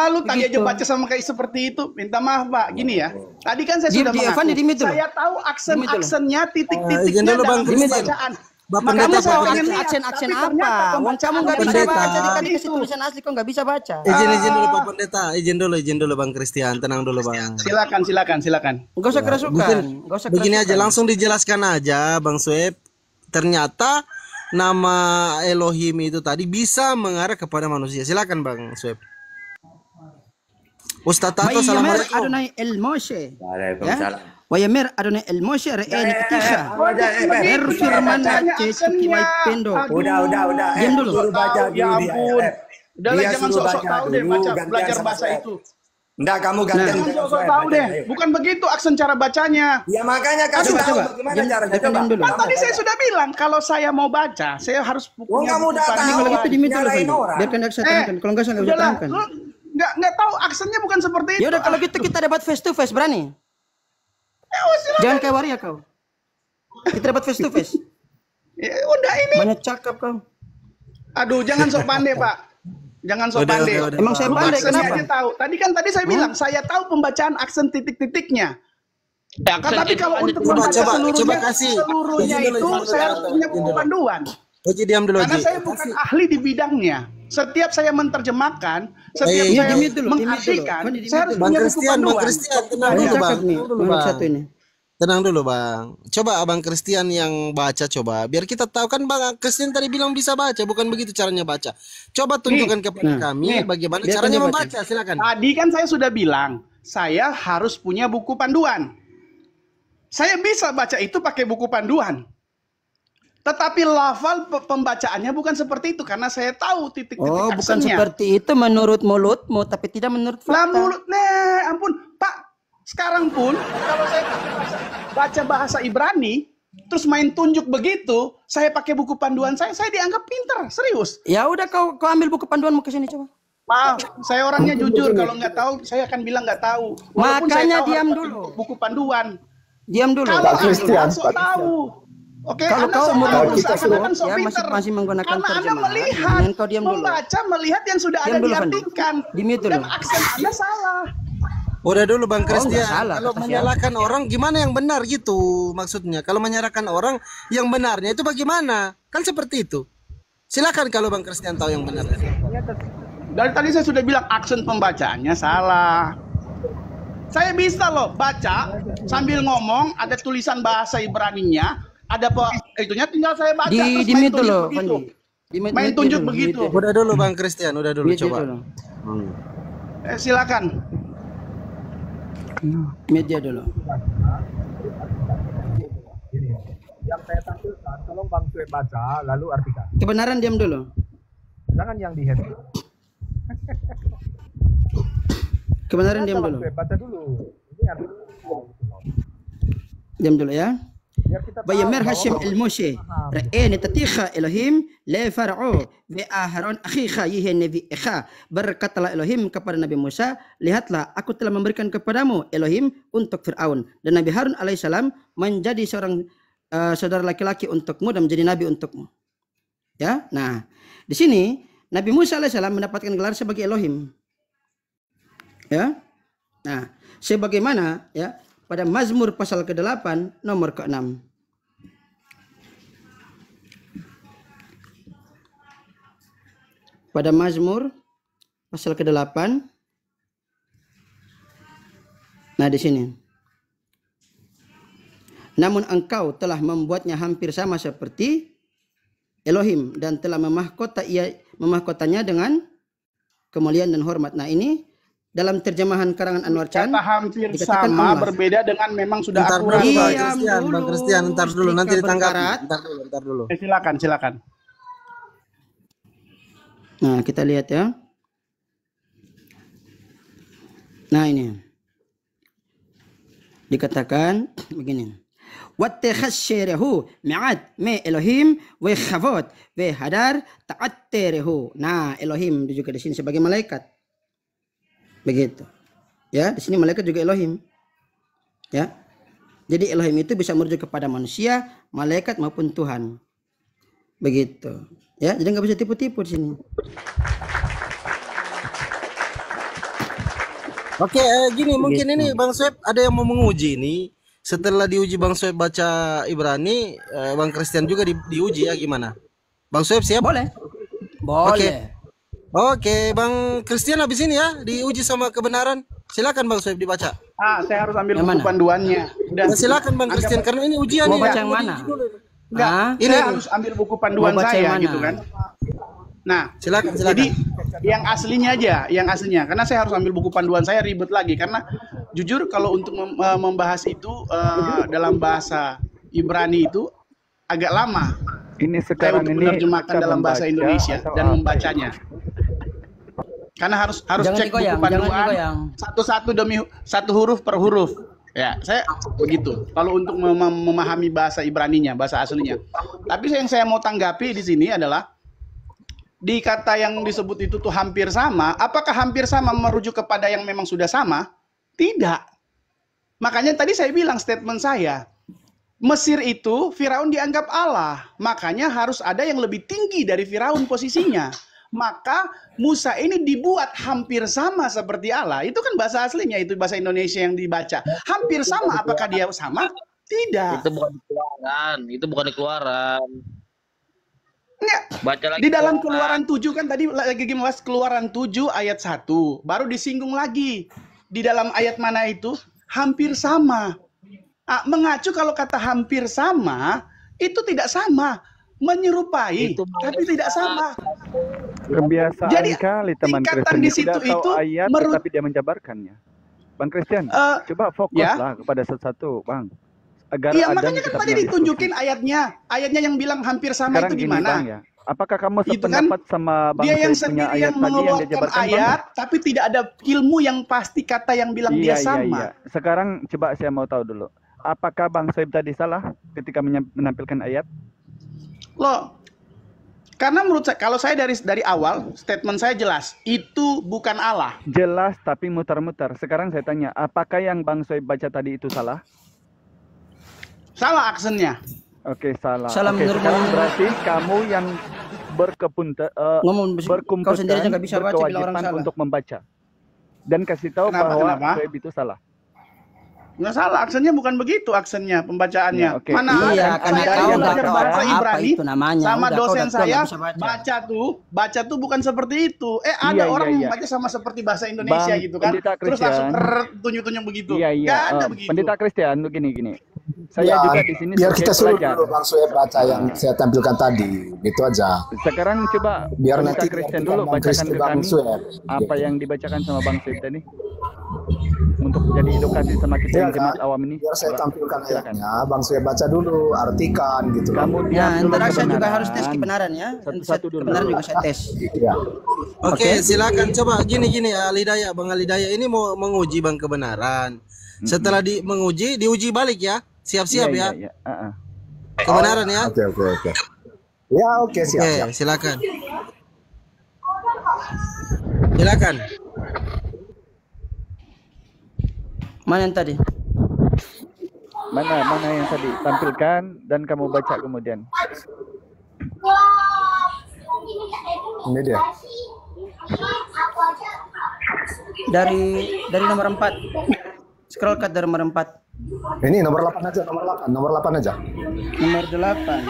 Lu tadi aja Begitu. baca sama kayak seperti itu. Minta maaf, Pak. Gini ya. Tadi kan saya sudah Evan, mengaku. di mute dulu. Saya tahu Di mute dulu. aksen-aksennya, izin titik-titiknya dulu, Bang, dalam di mute dulu. pembacaan. Bapak Makanya Pendeta, saya Bapak pengen Pendeta. lihat, Aksen-aksen tapi apa? ternyata Wong kamu pembacaan nggak bisa Pendeta. baca, dikasih itu. tulisan asli kok nggak bisa baca. Izin dulu Pak Pendeta, izin dulu Bang Christian, tenang dulu Bang. Silakan. Nggak usah kerasukan, Mungkin nggak usah begini kerasukan. aja, langsung dijelaskan aja Bang Soeb. Ternyata nama Elohim itu tadi bisa mengarah kepada manusia. Silakan Bang Soeb. Ustaz Tato, Bayyamer assalamualaikum. Adonai el Moshe. Waalaikumsalam. Wayamer Adonai el Moshe re'eni ketika. Firman Bacanya Aceh aksennya. Kiwai Pendo. Aduh. Udah. Diam dulu. Suruh baca Ya dulu dia. ampun. Udahlah, Dia jangan suruh sok-sok baca tahu deh dulu, gantian belajar sama bahasa saya. itu. Enggak, kamu gantian Jangan dengan sok-sok saya tahu baca, deh. ayo. Bukan begitu aksen cara bacanya. Ya makanya kasih Coba, tahu coba. bagaimana Diam, caranya. diam Coba. dulu. Kan tadi saya sudah bilang kalau saya mau baca, saya harus Wong punya kamu buku udah panduan. tahu. Kalau gitu di mute dulu, Nyalain Fandi. orang. Biarkan saya terangkan. Kalau nggak usah nggak usah Udahlah, terangkan. lu nggak tahu aksennya bukan seperti itu. Ya udah kalau gitu kita debat face to face, berani? Jangan kayak waria kau. Kita debat face to face. Ya, udah ini. Banyak cakap kau. Aduh, jangan sok pandai, Pak. Jangan sok Udah, pandai. udah. Emang saya Lu pandai, aksennya kenapa? aja tahu. Tadi saya bilang, saya tahu pembacaan aksen titik-titiknya. Ya, Kan, tapi kalau untuk Coba, membaca coba seluruhnya, kasih. seluruhnya Izin dulu, itu izin dulu. saya harus punya buku panduan. Oji, diam dulu Karena Oji. saya bukan ahli di bidangnya. Setiap saya menerjemahkan, setiap Iya, saya di mute dulu, di mute dulu. mengartikan, Kan di mute saya harus dulu. Bang punya buku Christian, Bang panduan. Christian, tenang Banyak dulu Bang. cakap nih. Tenang dulu, Yang Bang. satu ini. Tenang dulu Bang. Coba Abang Christian yang baca coba. Biar kita tahu kan Bang Christian tadi bilang bisa baca. Bukan begitu caranya baca. Coba tunjukkan kepada kami bagaimana biarkan caranya dia baca. membaca. Silakan. Tadi kan saya sudah bilang, saya harus punya buku panduan. Saya bisa baca itu pakai buku panduan. Tetapi lafal pembacaannya bukan seperti itu karena saya tahu titik-titik Oh, bukan aksennya. seperti itu menurut mulutmu, tapi tidak menurut Lah fakta. mulut, ampun, Pak. Sekarang pun kalau saya baca bahasa Ibrani, terus main tunjuk begitu, saya pakai buku panduan saya dianggap pinter, serius. Ya udah kau ambil buku panduanmu ke sini coba. Maaf, saya orangnya jujur. Kalau nggak tahu, saya akan bilang nggak tahu. Walaupun saya Makanya tahu diam harus pakai dulu. buku panduan. Diam dulu. Kalau Christian, Anda sok tahu, oke, Kalau Anda kau sok mau tahu, kita seakan-akan sok ya pinter. masih menggunakan Karena Anda terjemahan. melihat, Mendingan kau diam dulu. membaca, melihat yang sudah Diam ada dulu, Fandi. diartikan. Di mute Dan dulu. aksen Anda salah. Udah dulu Bang Christian. nggak salah, Kalau kata menyalahkan orang gimana yang benar gitu maksudnya. Kalau menyalahkan orang yang benarnya itu bagaimana? Kan seperti itu. Silakan kalau Bang Christian tahu yang benar. Dari tadi saya sudah bilang aksen pembacaannya salah. Saya bisa loh baca sambil ngomong, ada tulisan bahasa Ibraninya, ada itunya, tinggal saya baca terus Di main mute tunjuk dulu, begitu. Fandi. Main tunjuk begitu. Udah dulu Bang Christian, udah dulu Mute coba. dulu. Silakan. Media dulu. Ini yang saya tampilkan, tolong Bang Sueb baca lalu artikan. Kebenaran diam dulu. Jangan yang di head. Kebenaran diam dulu. Sueb baca dulu. Ini artikan. Diam dulu ya. Biar kita tahu Bayamer bahwa Hashim ilmushe ra'ayna tatikha Elohim la far'u wa Aharon akhikha yihin nabi ikha. Berkatalah Elohim kepada Nabi Musa, lihatlah aku telah memberikan kepadamu Elohim untuk Fir'aun, dan Nabi Harun alaihissalam menjadi seorang saudara laki-laki untukmu dan menjadi nabi untukmu. Ya, nah di sini Nabi Musa alaihissalam mendapatkan gelar sebagai Elohim. Ya, nah sebagaimana ya pada Mazmur pasal ke-8 nomor ke-6. Pada Mazmur pasal ke-8. Nah di sini. Namun engkau telah membuatnya hampir sama seperti Elohim dan telah memahkotanya dengan kemuliaan dan hormat. Nah ini dalam terjemahan karangan Anwar Chan Kata hampir sama berbeda dengan memang sudah akurat. Bang Christian, ntar dulu nanti ditanggapi. Ntar dulu. Silakan. Nah, kita lihat ya. Nah, ini. Dikatakan begini. Wattakhasyirahu mi'ad me Elohim wa khavot wa hadar ta'attiruhu. Nah, Elohim juga di sini sebagai malaikat. Begitu. Ya, di sini malaikat juga Elohim. Ya. Jadi Elohim itu bisa merujuk kepada manusia, malaikat maupun Tuhan. Begitu. Ya, jadi nggak bisa tipu-tipu di sini. Oke, gini mungkin ini Bang Sueb ada yang mau menguji ini. Setelah diuji Bang Sueb baca Ibrani, Bang Christian juga diuji ya gimana? Bang Sueb siap? Boleh. Oke, Bang Christian habis ini ya diuji sama kebenaran. Silakan Bang Sueb dibaca. Saya harus ambil buku panduannya. Nah, silakan Bang Christian karena ini ujian mau nih. baca yang mana? Ini harus ambil buku panduan saya gitu kan. Nah, silakan. Jadi yang aslinya aja, yang aslinya. Karena saya harus ambil buku panduan saya ribet lagi karena jujur kalau untuk membahas itu dalam bahasa Ibrani itu agak lama. Ini sekarang untuk ini menerjemahkan dalam bahasa Indonesia dan membacanya. Karena harus cek buku panduan satu-satu demi satu huruf per huruf. Ya, saya begitu. Kalau untuk memahami bahasa Ibraninya, bahasa aslinya. Tapi yang saya mau tanggapi di sini adalah di kata yang disebut itu tuh hampir sama. Apakah hampir sama merujuk kepada yang memang sudah sama? Tidak. Makanya tadi saya bilang statement saya. Mesir itu Firaun dianggap Allah. Makanya harus ada yang lebih tinggi dari Firaun posisinya. Maka Musa ini dibuat hampir sama seperti Allah. Itu kan bahasa aslinya, itu bahasa Indonesia yang dibaca. Hampir sama, apakah dia sama? Tidak. Itu bukan keluaran, itu bukan keluaran. Enggak. Baca lagi. Di dalam Keluaran 7 kan tadi lagi bahas Keluaran 7 ayat 1. Baru disinggung lagi. Di dalam ayat mana itu? Hampir sama. Mengacu kalau kata hampir sama, itu tidak sama. Menyerupai, tapi tidak sama. Kebiasaan Jadi, kali teman tingkatan Kristen di situ tidak tahu itu ayat tetapi dia menjabarkannya. Bang Christian, coba fokuslah kepada satu-satu, Bang. Agar iya, ada makanya kan tadi ditunjukin ayatnya. Ayatnya yang bilang hampir sama sekarang itu gini, gimana? Bang, ya. Apakah kamu Itu sependapat sama Bang dia yang Said punya sendiri ayat yang tadi yang dia mengeluarkan jabarkan, ayat, Bang? tapi tidak ada ilmu yang pasti kata yang bilang dia sama. Iya. Sekarang coba saya mau tahu dulu. Apakah Bang Said tadi salah ketika menampilkan ayat? Loh, karena menurut saya, kalau saya dari awal statement saya jelas, itu bukan Allah. Jelas tapi mutar-mutar. Sekarang saya tanya, apakah yang Bang Soeb baca tadi itu salah? Salah aksennya. Oke, salah. Salah Oke, sekarang berarti kamu yang berkumpulan berkewajiban untuk membaca dan kasih tahu bahwa Soeb itu salah. Nggak salah, aksennya bukan begitu aksennya, pembacaannya. Ya, oke. Mana Iya, ada karena saya kau belajar nggak tahu bahasa apa Ibrani itu namanya. sama Udah, kau dosen udah tua, saya nggak bisa baca. baca tuh bukan seperti itu. Ada Iya, orang iya, yang baca sama seperti bahasa Indonesia Bang, gitu kan. pendeta Terus langsung Christian. tunjuk-tunjuk begitu. Iya, iya. Nggak ada begitu. Pendeta Christian tuh gini. Saya Ya, juga di sini biar sebagai kita suruh pelajar. dulu Bang Sueb baca yang saya tampilkan tadi, gitu aja. Sekarang coba Biar pendeta nanti Christian kita dulu Bang bacakan Christian, ke Bang kami Sueb. apa yang dibacakan sama Bang Sueb tadi. Untuk jadi edukasi sama kita Iya yang jemaat kan? awam ini. Biar saya tampilkan Silakan. ayatnya, Bang Sueb baca dulu, artikan gitu. Kemudian Nah, dulu ntar saya juga kebenaran. harus tes kebenaran ya. Satu-satu dulu. Kebenaran juga saya tes. Ya. Oke, silakan coba gini Alidaya, Bang Alidaya ini mau menguji Bang kebenaran. Setelah menguji, diuji balik ya. Siap-siap ya. Iya. Kebenaran ya. Oke. Ya, oke, siap. Oke, silakan. Silakan. Mana yang tadi? Mana yang tadi tampilkan dan kamu baca kemudian. Ini dia. Dari nomor 4. Scroll ke dari nomor 4. Ini nomor 8 aja, nomor 8 aja. Nomor 8.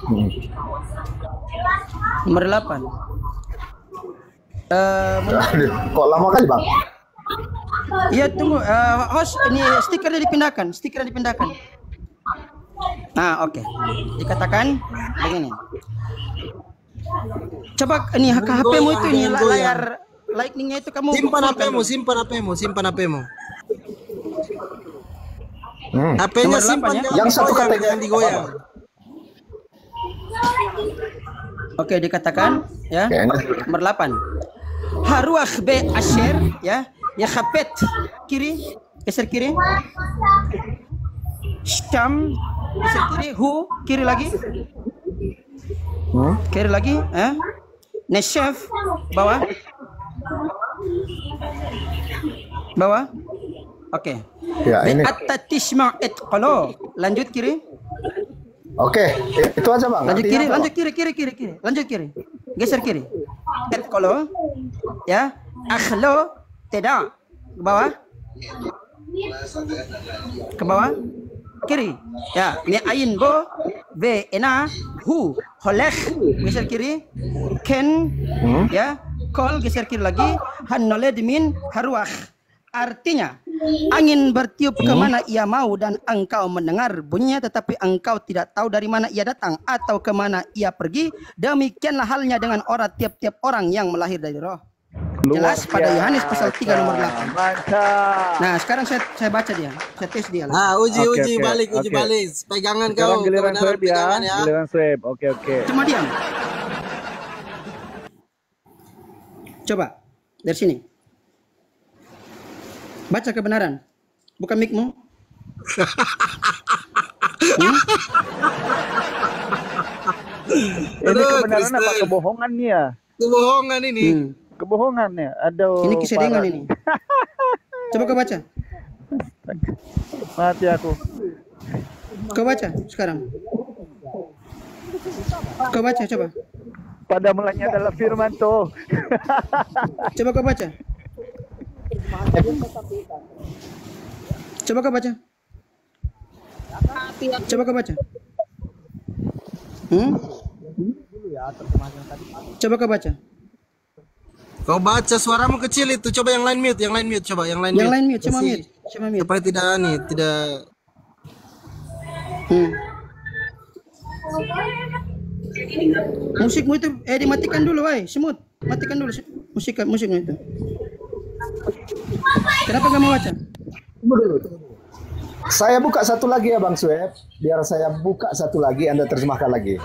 Hmm. Nomor 8. Aduh, kok lama kali, Bang? Iya, tunggu. Host, ini stikernya dipindahkan. Nah, oke. Dikatakan begini. Coba ini HP-mu itu ini layar lightning-nya itu kamu Simpan HP-mu. HP-nya Nomor simpan 8 ya? jangan Yang satu digoyang, katanya jangan digoyang. Oke, dikatakan ya. Kayaknya Nomor 8. Haruah be asher ya. Ya khapet kiri, geser kiri. Syam geser kiri, hu kiri lagi. Kiri lagi, Neshef bawah. Oke. ya ini. At-tishma itqalo. Lanjut kiri. Oke, itu aja, Bang. Lanjut Artinya kiri, apa, lanjut kiri. Lanjut kiri. Geser kiri. Itqalo. Ya. Akhlo tidak. Ke bawah. Ke bawah. Kiri. Ya, ni ain bo ve ena hu holekh geser kiri. Ken ya, kol geser kiri lagi. Hanoled min haruah. Artinya, angin bertiup kemana ia mau dan engkau mendengar bunyinya, tetapi engkau tidak tahu dari mana ia datang atau kemana ia pergi. Demikianlah halnya dengan orang tiap-tiap orang yang melahir dari roh. Jelas pada Yohanes pasal 3 nomor 8. Nah, sekarang saya baca dia. Saya tes dia. Uji Oke. balik. Pegangan Sekarang kau. giliran kebenaran Sueb ya. pegangan ya. Giliran Sueb. Oke. Cuma diam. Coba dari sini. Baca kebenaran. Bukan mic-mu. Ini kebenaran apa kebohongan nih ya? Kebohongan ini. Kebohongan ya. Aduh. Ini kesedengan parah. ini. Coba kau baca. Mati aku. Kau baca sekarang. Kau baca coba. Pada mulanya adalah firman tuh. Coba kau baca. Coba kau baca. Coba kau baca. Coba kau baca. Kau baca, suaramu kecil itu. Coba yang lain mute, coba yang lain Yang lain mute, Kasih- cuma mute. Supaya tidak Musikmu itu dimatikan dulu, woi. Semut. Matikan dulu musikmu itu. Kenapa nggak mau baca? Saya buka satu lagi ya, Bang Sueb. Biar saya buka satu lagi, Anda terjemahkan lagi.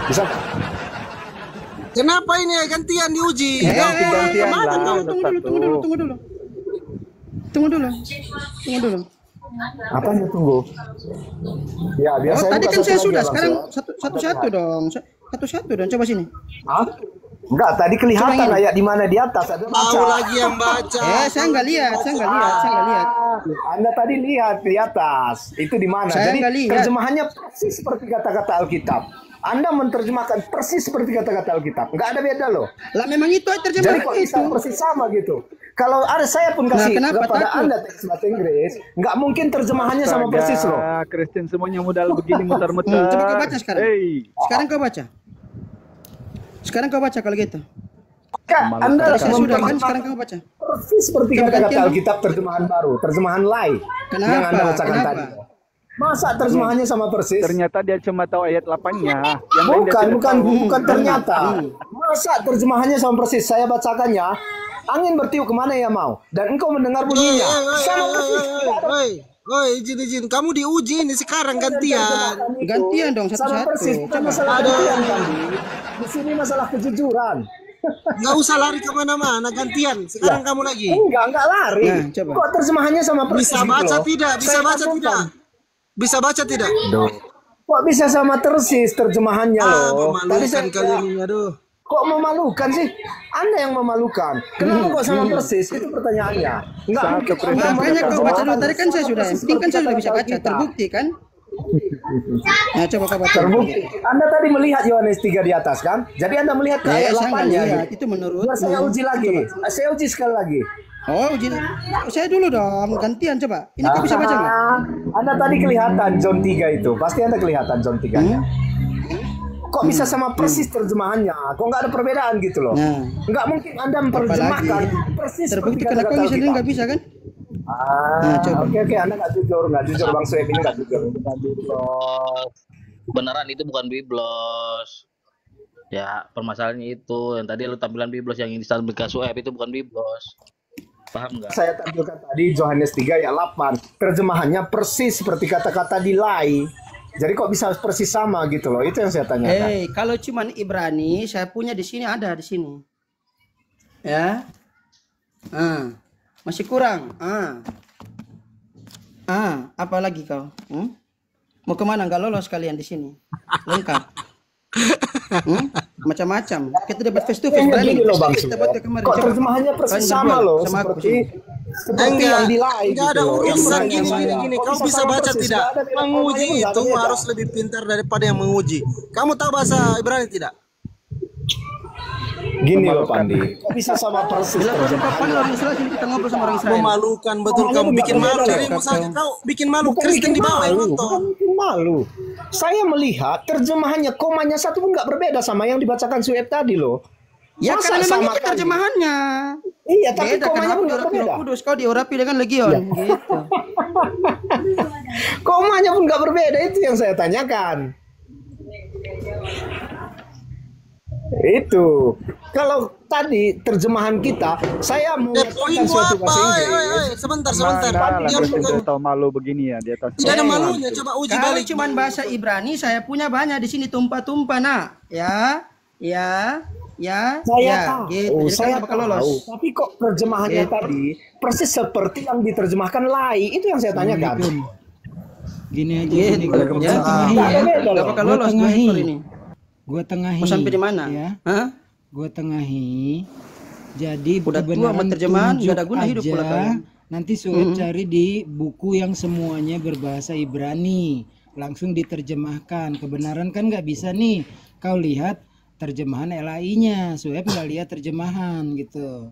Bisa? Kenapa ini gantian diuji? Gantian lah. Tunggu dulu. Apa yang tunggu? Ya, biar Oh, saya tadi buka kan satu saya lagi sudah, ya, Bang sekarang Sueb. satu-satu dong. Satu-satu dong, coba sini. Hah? Enggak, tadi kelihatan Coba ini. ayat di mana di atas ada baca. Mau lagi yang baca. Saya nggak lihat. Anda tadi lihat di atas. Itu di mana? Saya Jadi nggak lihat. terjemahannya persis seperti kata-kata Alkitab. Anda menerjemahkan persis seperti kata-kata Alkitab. Nggak ada beda loh. Lah memang itu terjemahan Jadi kok bisa persis sama gitu. Kalau ada saya pun kasih kepada Anda teks bahasa Inggris, nggak mungkin terjemahannya sama persis loh. Kristen semuanya modal begini muter-muter. Coba kau baca sekarang. Sekarang kau baca. Sekarang kau baca kalau gitu. Anda sudah kan sekarang kamu baca. Persis seperti kata-kata Alkitab terjemahan baru, terjemahan Lai. Kenapa? Yang Anda bacakan tadi. Masa terjemahannya sama persis? Ternyata dia cuma tahu ayat 8-nya. Bukan ternyata. Masa terjemahannya sama persis? Saya bacakannya. Angin bertiup kemana ya mau? Dan engkau mendengar bunyinya. Sama persis. Oi, izin. Kamu diuji ini sekarang gantian. Gantian dong sama satu-satu. persis. Bukan masalah gantian, Bandi. Di sini masalah kejujuran. Nggak usah lari kemana-mana, gantian. Sekarang kamu lagi. Enggak lari. Nah, coba. Kok terjemahannya sama persis? Bisa baca tidak? Bisa baca tidak? Kok bisa sama persis terjemahannya loh? Tadi saya kali ini, aduh. Kok memalukan sih? Anda yang memalukan. Kenapa kok sama persis? Itu pertanyaannya. Makanya kau baca dulu tadi kan saya sudah. Penting kan saya sudah bisa baca, terbukti kan? Nah, coba kau baca. Terbukti. Anda tadi melihat Yohanes 3 di atas kan? Jadi Anda melihat ke ayat 8-nya. Itu menurut. Saya uji lagi. Saya uji sekali lagi. Oh, uji. Saya dulu dong, gantian coba. Ini kau bisa baca nggak? Anda tadi kelihatan John 3 itu. Pasti Anda kelihatan John 3-nya. Kok bisa sama persis terjemahannya? Kok nggak ada perbedaan gitu loh? Nggak mungkin Anda memperjemahkan persis terbukti karena kau misalnya nggak bisa kan? Oke, Anda nggak jujur Bang Sueb ini nggak jujur. Beneran itu bukan biblos. Ya, permasalahannya itu yang tadi lu tampilan biblos yang ditampilkan Sueb itu bukan biblos. Paham nggak? Saya tampilkan tadi Yohanes 3 ayat 8. Terjemahannya persis seperti kata-kata di Lai. Jadi kok bisa persis sama gitu loh? Itu yang saya tanyakan. Kalau cuman Ibrani, saya punya di sini ada di sini. Ya. Masih kurang. Apa lagi kau? Mau kemana? Nggak lolos kalian di sini. Lengkap. Macam-macam. Kita dapat face to face gini loh Bang. Kok terjemahannya persis sama loh seperti yang di Lai gitu. Enggak ada urusan gini. Kau bisa baca tidak? Menguji itu harus lebih pintar daripada yang menguji. Kamu tahu bahasa Ibrani tidak? Gini loh Pandi, kok bisa sama persis memalukan betul, kamu bikin malu dirimu saja, kau bikin malu Kristen di bawah yang nonton. Bikin malu. Saya melihat terjemahannya komanya satu pun nggak berbeda sama yang dibacakan Sueb tadi loh. Ya karena memang itu terjemahannya. Iya, tapi komanya pun nggak berbeda. Kudus kau diurapi dengan legion gitu. Komanya pun nggak berbeda, itu yang saya tanyakan. Itu kalau tadi terjemahan kita, saya mau suatu bahasa Inggris. Sebentar. Dia tahu malu begini ya di atas. Tidak ada malunya, coba uji kalau balik. Cuman bahasa Ibrani saya punya banyak di sini tumpah-tumpah nak. Ya. Saya tahu, gitu. saya tahu. Tapi kok terjemahannya tadi persis seperti yang diterjemahkan Lai, itu yang saya tanyakan. Gini aja, gini. Gak bakal lolos ini. Gua tengahi. Mau sampai di mana? Ya. Gua tengahi. Jadi udah tua sama terjemahan gak ada guna hidup pula kalian. Nanti Sueb cari di buku yang semuanya berbahasa Ibrani, langsung diterjemahkan. Kebenaran kan nggak bisa nih. Kau lihat terjemahan LAI-nya, Sueb nggak lihat terjemahan gitu.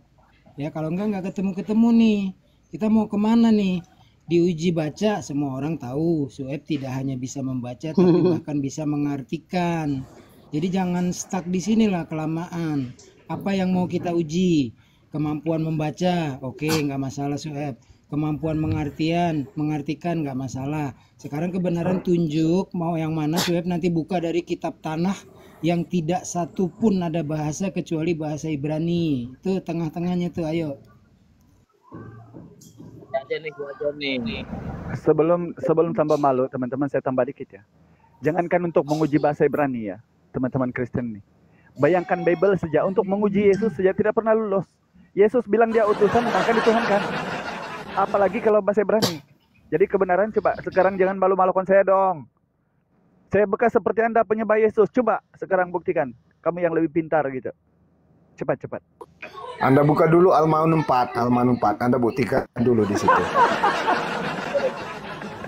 Ya kalau nggak ketemu nih. Kita mau kemana nih? Diuji baca, semua orang tahu Sueb tidak hanya bisa membaca tapi bahkan bisa mengartikan. Jadi jangan stuck di sinilah kelamaan. Apa yang mau kita uji? Kemampuan membaca, oke, nggak masalah Sueb. Kemampuan mengartikan nggak masalah. Sekarang kebenaran tunjuk mau yang mana Sueb, nanti buka dari kitab tanah yang tidak satu pun ada bahasa kecuali bahasa Ibrani. Itu tengah-tengahnya tuh, ayo. Gua aja nih. Sebelum tambah malu, teman-teman saya tambah dikit ya. Jangankan untuk menguji bahasa Ibrani ya, teman-teman Kristen nih. Bayangkan Bible saja untuk menguji Yesus saja tidak pernah lulus. Yesus bilang dia utusan, bahkan dituhankan. Apalagi kalau bahasa Ibrani. Jadi kebenaran coba sekarang jangan malu-malukan saya dong. Saya bekas seperti Anda penyembah Yesus. Coba sekarang buktikan. Kamu yang lebih pintar gitu. Cepat. Anda buka dulu Al-Ma'un 4. Anda buktikan dulu di situ.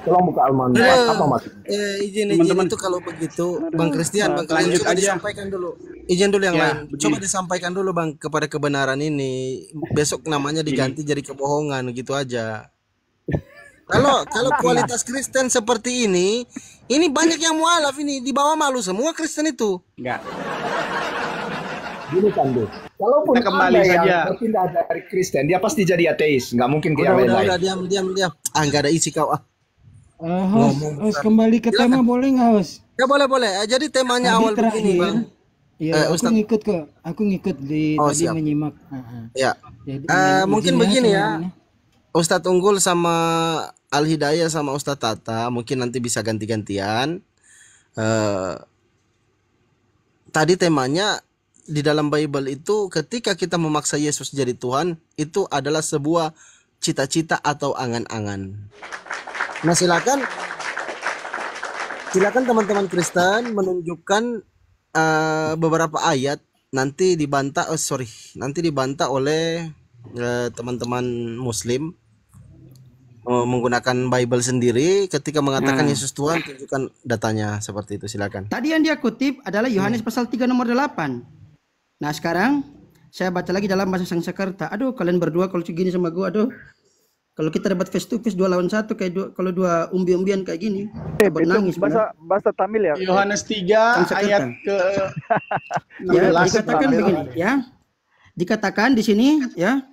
Tolong buka Al-Man 4. Apa maksudnya? Izin Teman-teman. itu kalau begitu Bang Christian, Bang Christian lanjut coba aja. disampaikan dulu. Izin dulu yang Ya, lain. begini. Coba disampaikan dulu Bang kepada kebenaran ini. Besok namanya diganti jadi kebohongan gitu aja. Kalau kualitas Kristen seperti ini banyak yang mualaf ini, di bawah malu semua Kristen itu. Enggak. Gini kan, Du. Kalaupun Kita kembali ada yang saja. berpindah dari Kristen, dia pasti jadi ateis. Nggak mungkin ke yang Udah lain-lain. diam. Nggak ada isi kau. Host kembali ke tema boleh nggak host? Ya boleh. Jadi temanya Tadi awal begini terakhir, Bang. ya aku Ustaz. ngikut kok. Aku ngikut di Oh, tadi siap. menyimak. Ya. Jadi, Mungkin izin begini ya. teman-teman. Ustadz Unggul sama Al Hidayah sama Ustadz Tata mungkin nanti bisa ganti-gantian. Tadi temanya di dalam Bible itu ketika kita memaksa Yesus jadi Tuhan itu adalah sebuah cita-cita atau angan-angan. Nah silakan teman-teman Kristen menunjukkan beberapa ayat nanti dibantah oleh teman-teman Muslim menggunakan Bible sendiri ketika mengatakan Yesus Tuhan, tunjukkan datanya seperti itu, silakan. Tadi yang dia kutip adalah Yohanes pasal 3 nomor 8. Nah sekarang saya baca lagi dalam bahasa Sanskerta. Aduh kalian berdua kalau segini sama gua, aduh. Kalau kita debat face to face 2 lawan 1 kayak kalau dua umbi-umbian kayak gini. Buat Itu nangis. benar. bahasa Tamil ya. Yohanes 3 Sanskerta. ayat ke Ya, 16. dikatakan begini, ya. Dikatakan di sini, ya.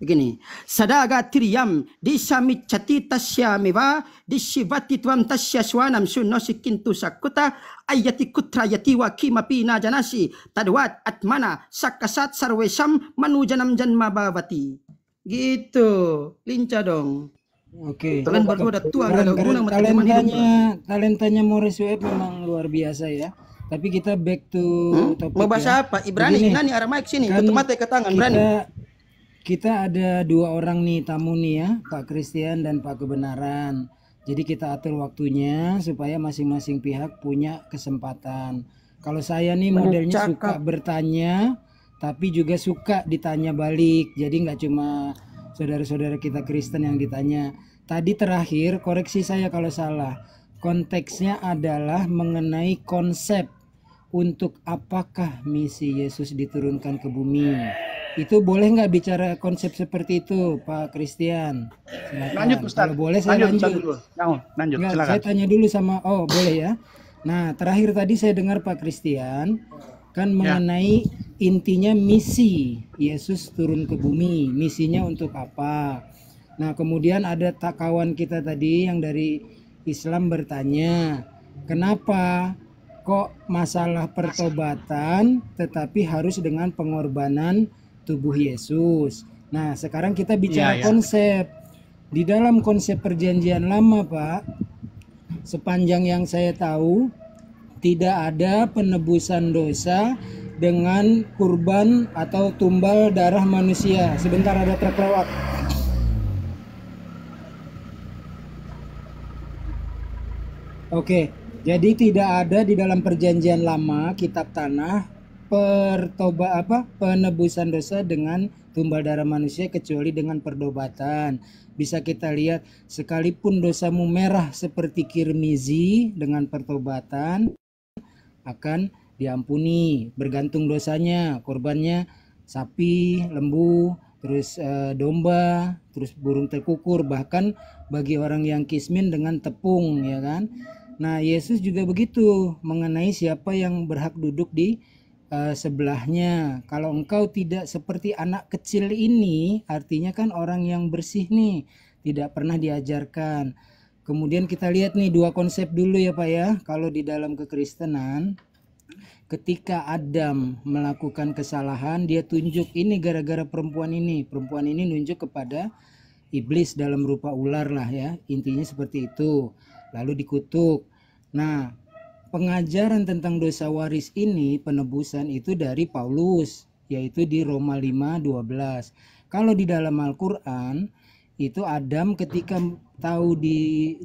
Begini, sadaga triyam di samit cati tasya meva di shivati tuam tasya swanam sunosi kintu sakuta ayati kutra yati wa kimapina janasi tadwat atmana sakasat sarwesam manujanam janma bhavati. Gitu, lincah dong. Oke. Kalian berdua udah tua, gak ada guna sama teman hidup. Talentanya Morris Web memang luar biasa ya. Tapi kita back to topik Mau bahasa ya. apa? Ibrani, Begini, Nani, Aramaik sini, kan tutup mata ke tangan, berani. kita ada 2 orang nih tamu nih ya, Pak Christian dan Pak Kebenaran. Jadi kita atur waktunya supaya masing-masing pihak punya kesempatan. Kalau saya nih modelnya suka bertanya, tapi juga suka ditanya balik. Jadi nggak cuma saudara-saudara kita Kristen yang ditanya. Tadi terakhir, koreksi saya kalau salah. Konteksnya adalah mengenai konsep untuk apakah misi Yesus diturunkan ke bumi. Itu boleh nggak bicara konsep seperti itu, Pak Christian? Silakan. Lanjut Ustaz. Kalau boleh saya lanjut. dulu. Lanjut, Nggak, silakan. saya tanya dulu sama, boleh ya. Nah terakhir tadi saya dengar Pak Christian kan mengenai intinya misi Yesus turun ke bumi, misinya untuk apa. Nah kemudian ada kawan kita tadi yang dari Islam bertanya, kenapa kok masalah pertobatan tetapi harus dengan pengorbanan tubuh Yesus. Nah sekarang kita bicara konsep. Di dalam konsep perjanjian lama Pak, sepanjang yang saya tahu tidak ada penebusan dosa dengan kurban atau tumbal darah manusia. Sebentar ada truk lewat. Oke, jadi tidak ada di dalam perjanjian lama kitab tanah penebusan dosa dengan tumbal darah manusia kecuali dengan perdobatan. Bisa kita lihat sekalipun dosamu merah seperti kirmizi, dengan pertobatan akan diampuni, bergantung dosanya. Korbannya sapi, lembu, terus domba, terus burung terkukur, bahkan bagi orang yang kismin dengan tepung, ya kan. Nah Yesus juga begitu mengenai siapa yang berhak duduk di sebelahnya. Kalau engkau tidak seperti anak kecil ini, artinya kan orang yang bersih nih, tidak pernah diajarkan. Kemudian kita lihat nih 2 konsep dulu ya Pak ya. Kalau di dalam kekristenan, ketika Adam melakukan kesalahan, dia tunjuk ini gara-gara perempuan ini. Perempuan ini nunjuk kepada iblis dalam rupa ular lah ya. Intinya seperti itu. Lalu dikutuk. Nah, pengajaran tentang dosa waris ini, penebusan itu dari Paulus, yaitu di Roma 5:12. Kalau di dalam Al-Quran, itu Adam ketika tahu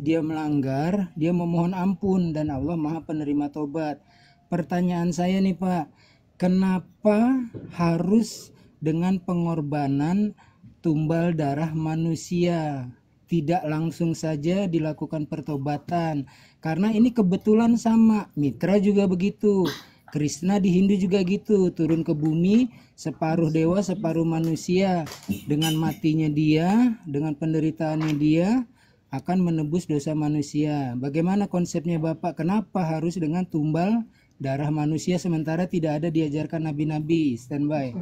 dia melanggar, dia memohon ampun dan Allah Maha Penerima Tobat. Pertanyaan saya nih Pak, kenapa harus dengan pengorbanan tumbal darah manusia? tidak langsung saja dilakukan pertobatan. Karena ini kebetulan sama, Mitra juga begitu. Krishna di Hindu juga gitu, turun ke bumi, separuh dewa, separuh manusia. Dengan matinya dia, dengan penderitaannya dia, akan menebus dosa manusia. Bagaimana konsepnya Bapak? Kenapa harus dengan tumbal darah manusia sementara tidak ada diajarkan nabi-nabi? Standby.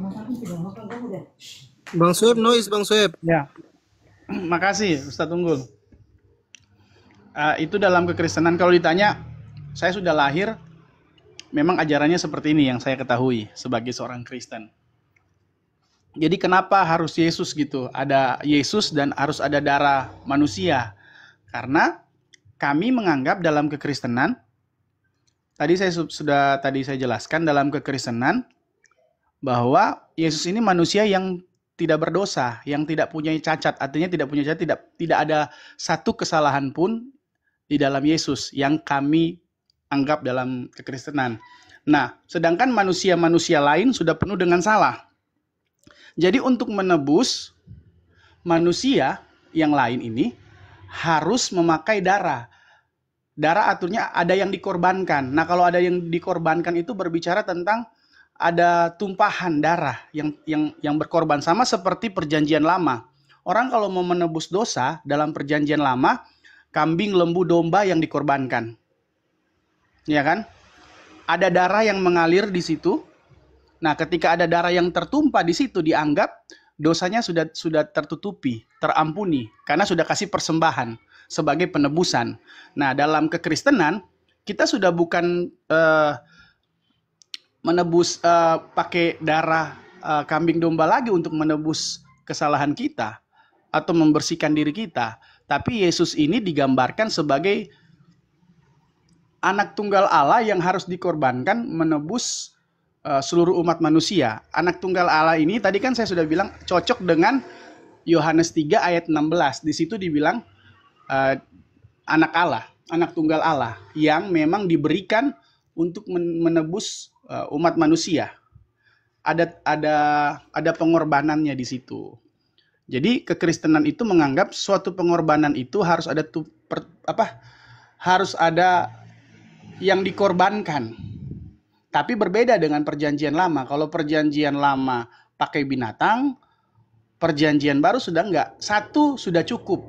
Bang Soeb, noise Bang Soeb. Ya, makasih Ustadz Unggul. Itu dalam kekristenan kalau ditanya, saya sudah lahir, memang ajarannya seperti ini yang saya ketahui sebagai seorang Kristen. Jadi kenapa harus Yesus gitu? Ada Yesus dan harus ada darah manusia. Karena kami menganggap dalam kekristenan, tadi saya jelaskan dalam kekristenan bahwa Yesus ini manusia yang tidak berdosa, yang tidak punya cacat. Artinya tidak punya cacat, tidak ada satu kesalahan pun di dalam Yesus yang kami anggap dalam kekristenan. Nah, sedangkan manusia-manusia lain sudah penuh dengan salah. Jadi untuk menebus manusia yang lain ini harus memakai darah. Darah aturnya ada yang dikorbankan. Nah, kalau ada yang dikorbankan itu berbicara tentang ada tumpahan darah yang berkorban, sama seperti perjanjian lama. Orang kalau mau menebus dosa dalam perjanjian lama, kambing, lembu, domba yang dikorbankan. Ya kan? Ada darah yang mengalir di situ. Nah, ketika ada darah yang tertumpah di situ, dianggap dosanya sudah tertutupi, terampuni, karena sudah kasih persembahan sebagai penebusan. Nah, dalam kekristenan, kita sudah bukan menebus pakai darah kambing domba lagi untuk menebus kesalahan kita atau membersihkan diri kita. Tapi Yesus ini digambarkan sebagai anak tunggal Allah yang harus dikorbankan menebus seluruh umat manusia. Anak tunggal Allah ini tadi kan saya sudah bilang cocok dengan Yohanes 3 ayat 16. Di situ dibilang anak Allah, anak tunggal Allah yang memang diberikan untuk menebus umat manusia. Ada pengorbanannya di situ. Jadi kekristenan itu menganggap suatu pengorbanan itu harus ada yang dikorbankan. Tapi berbeda dengan perjanjian lama. Kalau perjanjian lama pakai binatang, perjanjian baru sudah enggak. Satu sudah cukup.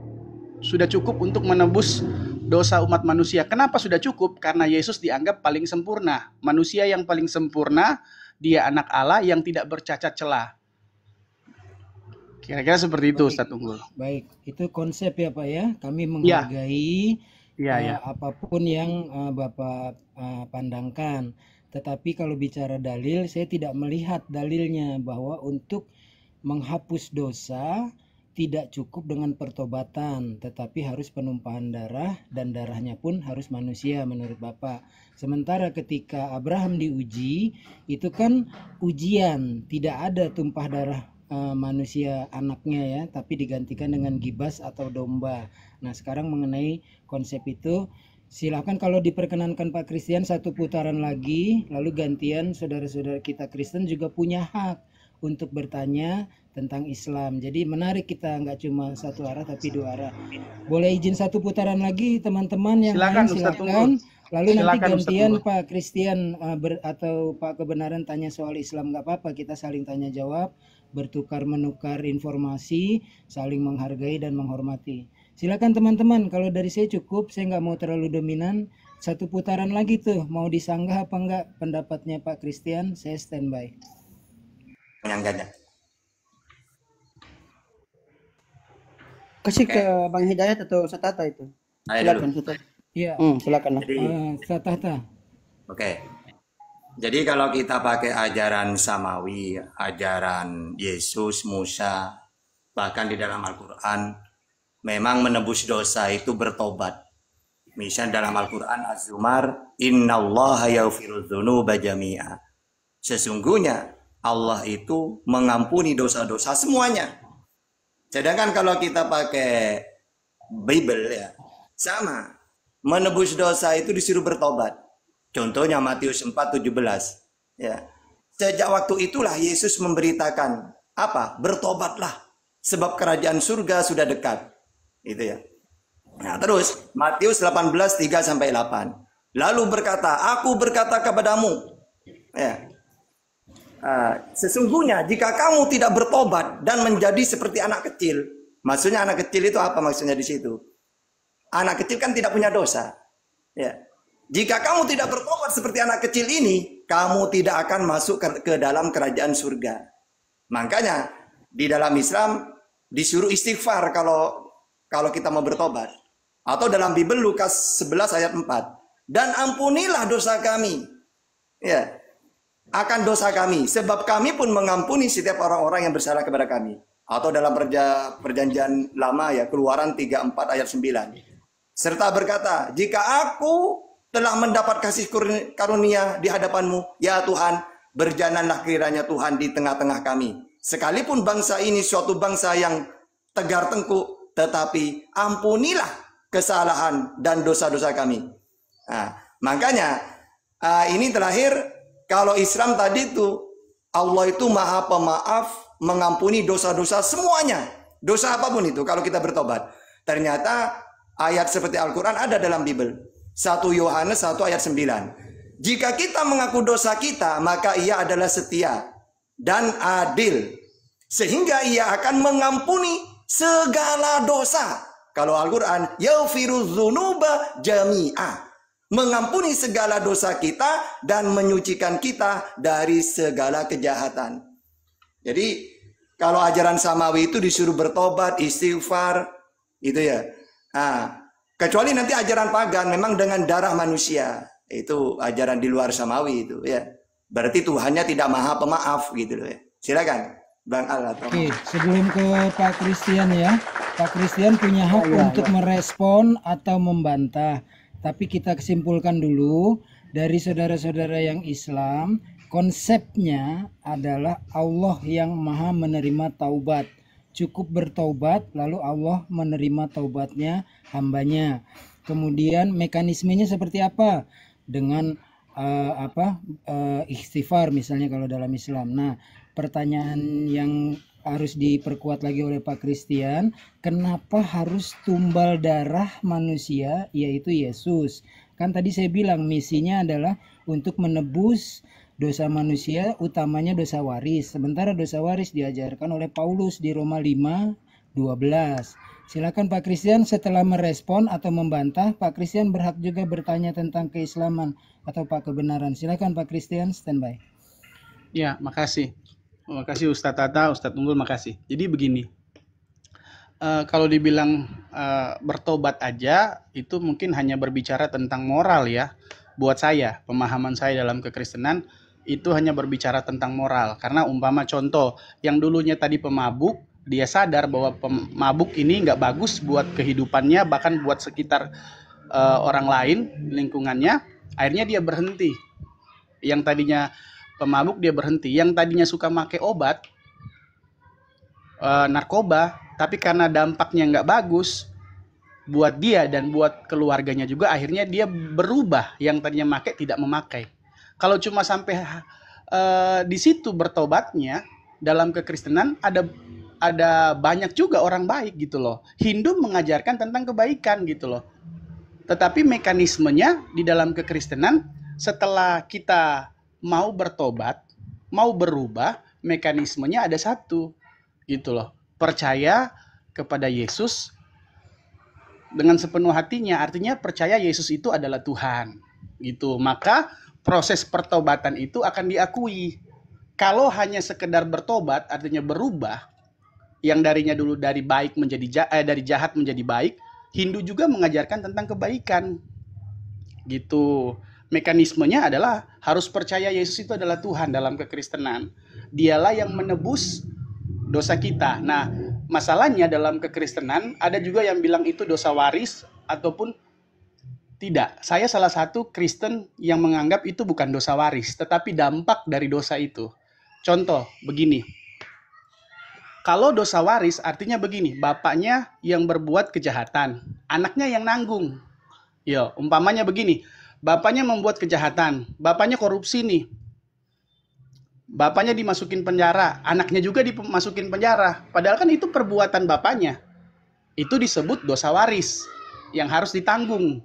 Sudah cukup untuk menebus dosa umat manusia. Kenapa sudah cukup? Karena Yesus dianggap paling sempurna. Manusia yang paling sempurna, dia anak Allah yang tidak bercacat celah. Kira-kira seperti itu, Ustadz Unggul. Baik, itu konsep ya Pak ya. Kami menghargai apapun yang Bapak pandangkan. Tetapi kalau bicara dalil, saya tidak melihat dalilnya bahwa untuk menghapus dosa tidak cukup dengan pertobatan, tetapi harus penumpahan darah, dan darahnya pun harus manusia menurut Bapak. Sementara ketika Abraham diuji, itu kan ujian, tidak ada tumpah darah manusia anaknya ya, tapi digantikan dengan gibas atau domba. Nah, sekarang mengenai konsep itu, silakan kalau diperkenankan Pak Christian satu putaran lagi, lalu gantian saudara-saudara kita Kristen juga punya hak untuk bertanya tentang Islam. Jadi menarik, kita nggak cuma satu arah tapi dua arah. Boleh izin satu putaran lagi teman-teman yang lain, silakan. Lalu nanti gantian Pak Christian atau Pak Kebenaran tanya soal Islam, nggak apa-apa, kita saling tanya jawab, bertukar menukar informasi, saling menghargai dan menghormati. Silakan teman-teman, kalau dari saya cukup, saya nggak mau terlalu dominan. Satu putaran lagi tuh, mau disanggah apa enggak pendapatnya Pak Christian, saya standby. Menyanggahnya. Kasih ke Bang Hidayat atau Satata itu. Silakan Satata. Iya. Silakan. Satata. Oke. Jadi kalau kita pakai ajaran samawi, ajaran Yesus, Musa, bahkan di dalam Al-Quran, memang menebus dosa itu bertobat. Misalnya dalam Al-Quran Az-Zumar, innallaha yaghfiru dzunuba jami'a. Sesungguhnya Allah itu mengampuni dosa-dosa semuanya. Sedangkan kalau kita pakai Bible ya, sama. Menebus dosa itu disuruh bertobat. Contohnya Matius 4:17. Ya. Sejak waktu itulah Yesus memberitakan apa? Bertobatlah, sebab kerajaan surga sudah dekat. Itu ya. Nah, terus Matius 18:3-8. Lalu berkata, aku berkata kepadamu, ya, sesungguhnya jika kamu tidak bertobat dan menjadi seperti anak kecil, maksudnya anak kecil itu apa maksudnya di situ? Anak kecil kan tidak punya dosa. Ya. Jika kamu tidak bertobat seperti anak kecil ini, kamu tidak akan masuk ke dalam kerajaan surga. Makanya di dalam Islam disuruh istighfar kalau kita mau bertobat. Atau dalam Bible Lukas 11 ayat 4. Dan ampunilah dosa kami. Ya. Akan dosa kami. Sebab kami pun mengampuni setiap orang-orang yang bersalah kepada kami. Atau dalam perjanjian lama ya, Keluaran 34 ayat 9. Serta berkata, jika aku telah mendapat kasih karunia di hadapanmu, ya Tuhan, berjananlah kiranya Tuhan di tengah-tengah kami. Sekalipun bangsa ini suatu bangsa yang tegar tengkuk, tetapi ampunilah kesalahan dan dosa-dosa kami. Nah, makanya ini terakhir, kalau Islam tadi itu Allah itu Maha Pemaaf, mengampuni dosa-dosa semuanya. Dosa apapun itu kalau kita bertobat. Ternyata ayat seperti Al-Quran ada dalam Bible. 1 Yohanes 1 ayat 9. Jika kita mengaku dosa kita, maka ia adalah setia dan adil, sehingga ia akan mengampuni segala dosa. Kalau Al-Quran, yaghfiru dzunuba jami'ah, mengampuni segala dosa kita dan menyucikan kita dari segala kejahatan. Jadi kalau ajaran samawi itu disuruh bertobat, istighfar, itu ya. Nah, kecuali nanti ajaran pagan memang dengan darah manusia, itu ajaran di luar samawi itu ya. Berarti Tuhannya tidak Maha Pemaaf gitu loh ya. Silakan Bang Al. Oke, sebelum ke Pak Christian ya. Pak Christian punya hak untuk merespon atau membantah. Tapi kita kesimpulkan dulu dari saudara-saudara yang Islam, konsepnya adalah Allah yang Maha menerima taubat. Cukup bertaubat lalu Allah menerima taubatnya hambanya. Kemudian mekanismenya seperti apa? Dengan istighfar misalnya kalau dalam Islam. Nah, pertanyaan yang harus diperkuat lagi oleh Pak Christian, kenapa harus tumbal darah manusia yaitu Yesus? Kan tadi saya bilang misinya adalah untuk menebus dosa manusia, utamanya dosa waris. Sementara dosa waris diajarkan oleh Paulus di Roma 5:12. Silakan Pak Christian, setelah merespon atau membantah, Pak Christian berhak juga bertanya tentang keislaman atau kebenaran. Silakan Pak Christian, standby. Ya, makasih. Makasih Ustadz Tata, Ustadz Unggul, makasih. Jadi begini, kalau dibilang bertobat aja, itu mungkin hanya berbicara tentang moral ya. Buat saya, pemahaman saya dalam kekristenan, itu hanya berbicara tentang moral. Karena umpama contoh, yang dulunya tadi pemabuk, dia sadar bahwa pemabuk ini nggak bagus buat kehidupannya, bahkan buat sekitar orang lain, lingkungannya, akhirnya dia berhenti. Yang tadinya pemabuk dia berhenti, yang tadinya suka make obat, narkoba, tapi karena dampaknya nggak bagus buat dia dan buat keluarganya juga, akhirnya dia berubah, yang tadinya make tidak memakai. Kalau cuma sampai di situ bertobatnya, dalam kekristenan ada banyak juga orang baik gitu loh. Hindu mengajarkan tentang kebaikan gitu loh. Tetapi mekanismenya di dalam kekristenan, setelah kita mau bertobat, mau berubah, mekanismenya ada satu gitu loh. Percaya kepada Yesus dengan sepenuh hatinya, artinya percaya Yesus itu adalah Tuhan gitu. Maka proses pertobatan itu akan diakui. Kalau hanya sekedar bertobat, artinya berubah, yang darinya dulu dari baik menjadi dari jahat menjadi baik, Hindu juga mengajarkan tentang kebaikan gitu. Mekanismenya adalah harus percaya Yesus itu adalah Tuhan dalam kekristenan. Dialah yang menebus dosa kita. Nah, masalahnya dalam kekristenan ada juga yang bilang itu dosa waris ataupun tidak. Saya salah satu Kristen yang menganggap itu bukan dosa waris, tetapi dampak dari dosa itu. Contoh begini. Kalau dosa waris artinya begini, bapaknya yang berbuat kejahatan, anaknya yang nanggung. Yo, umpamanya begini. Bapaknya membuat kejahatan, bapaknya korupsi nih. Bapaknya dimasukin penjara, anaknya juga dimasukin penjara. Padahal kan itu perbuatan bapaknya. Itu disebut dosa waris yang harus ditanggung.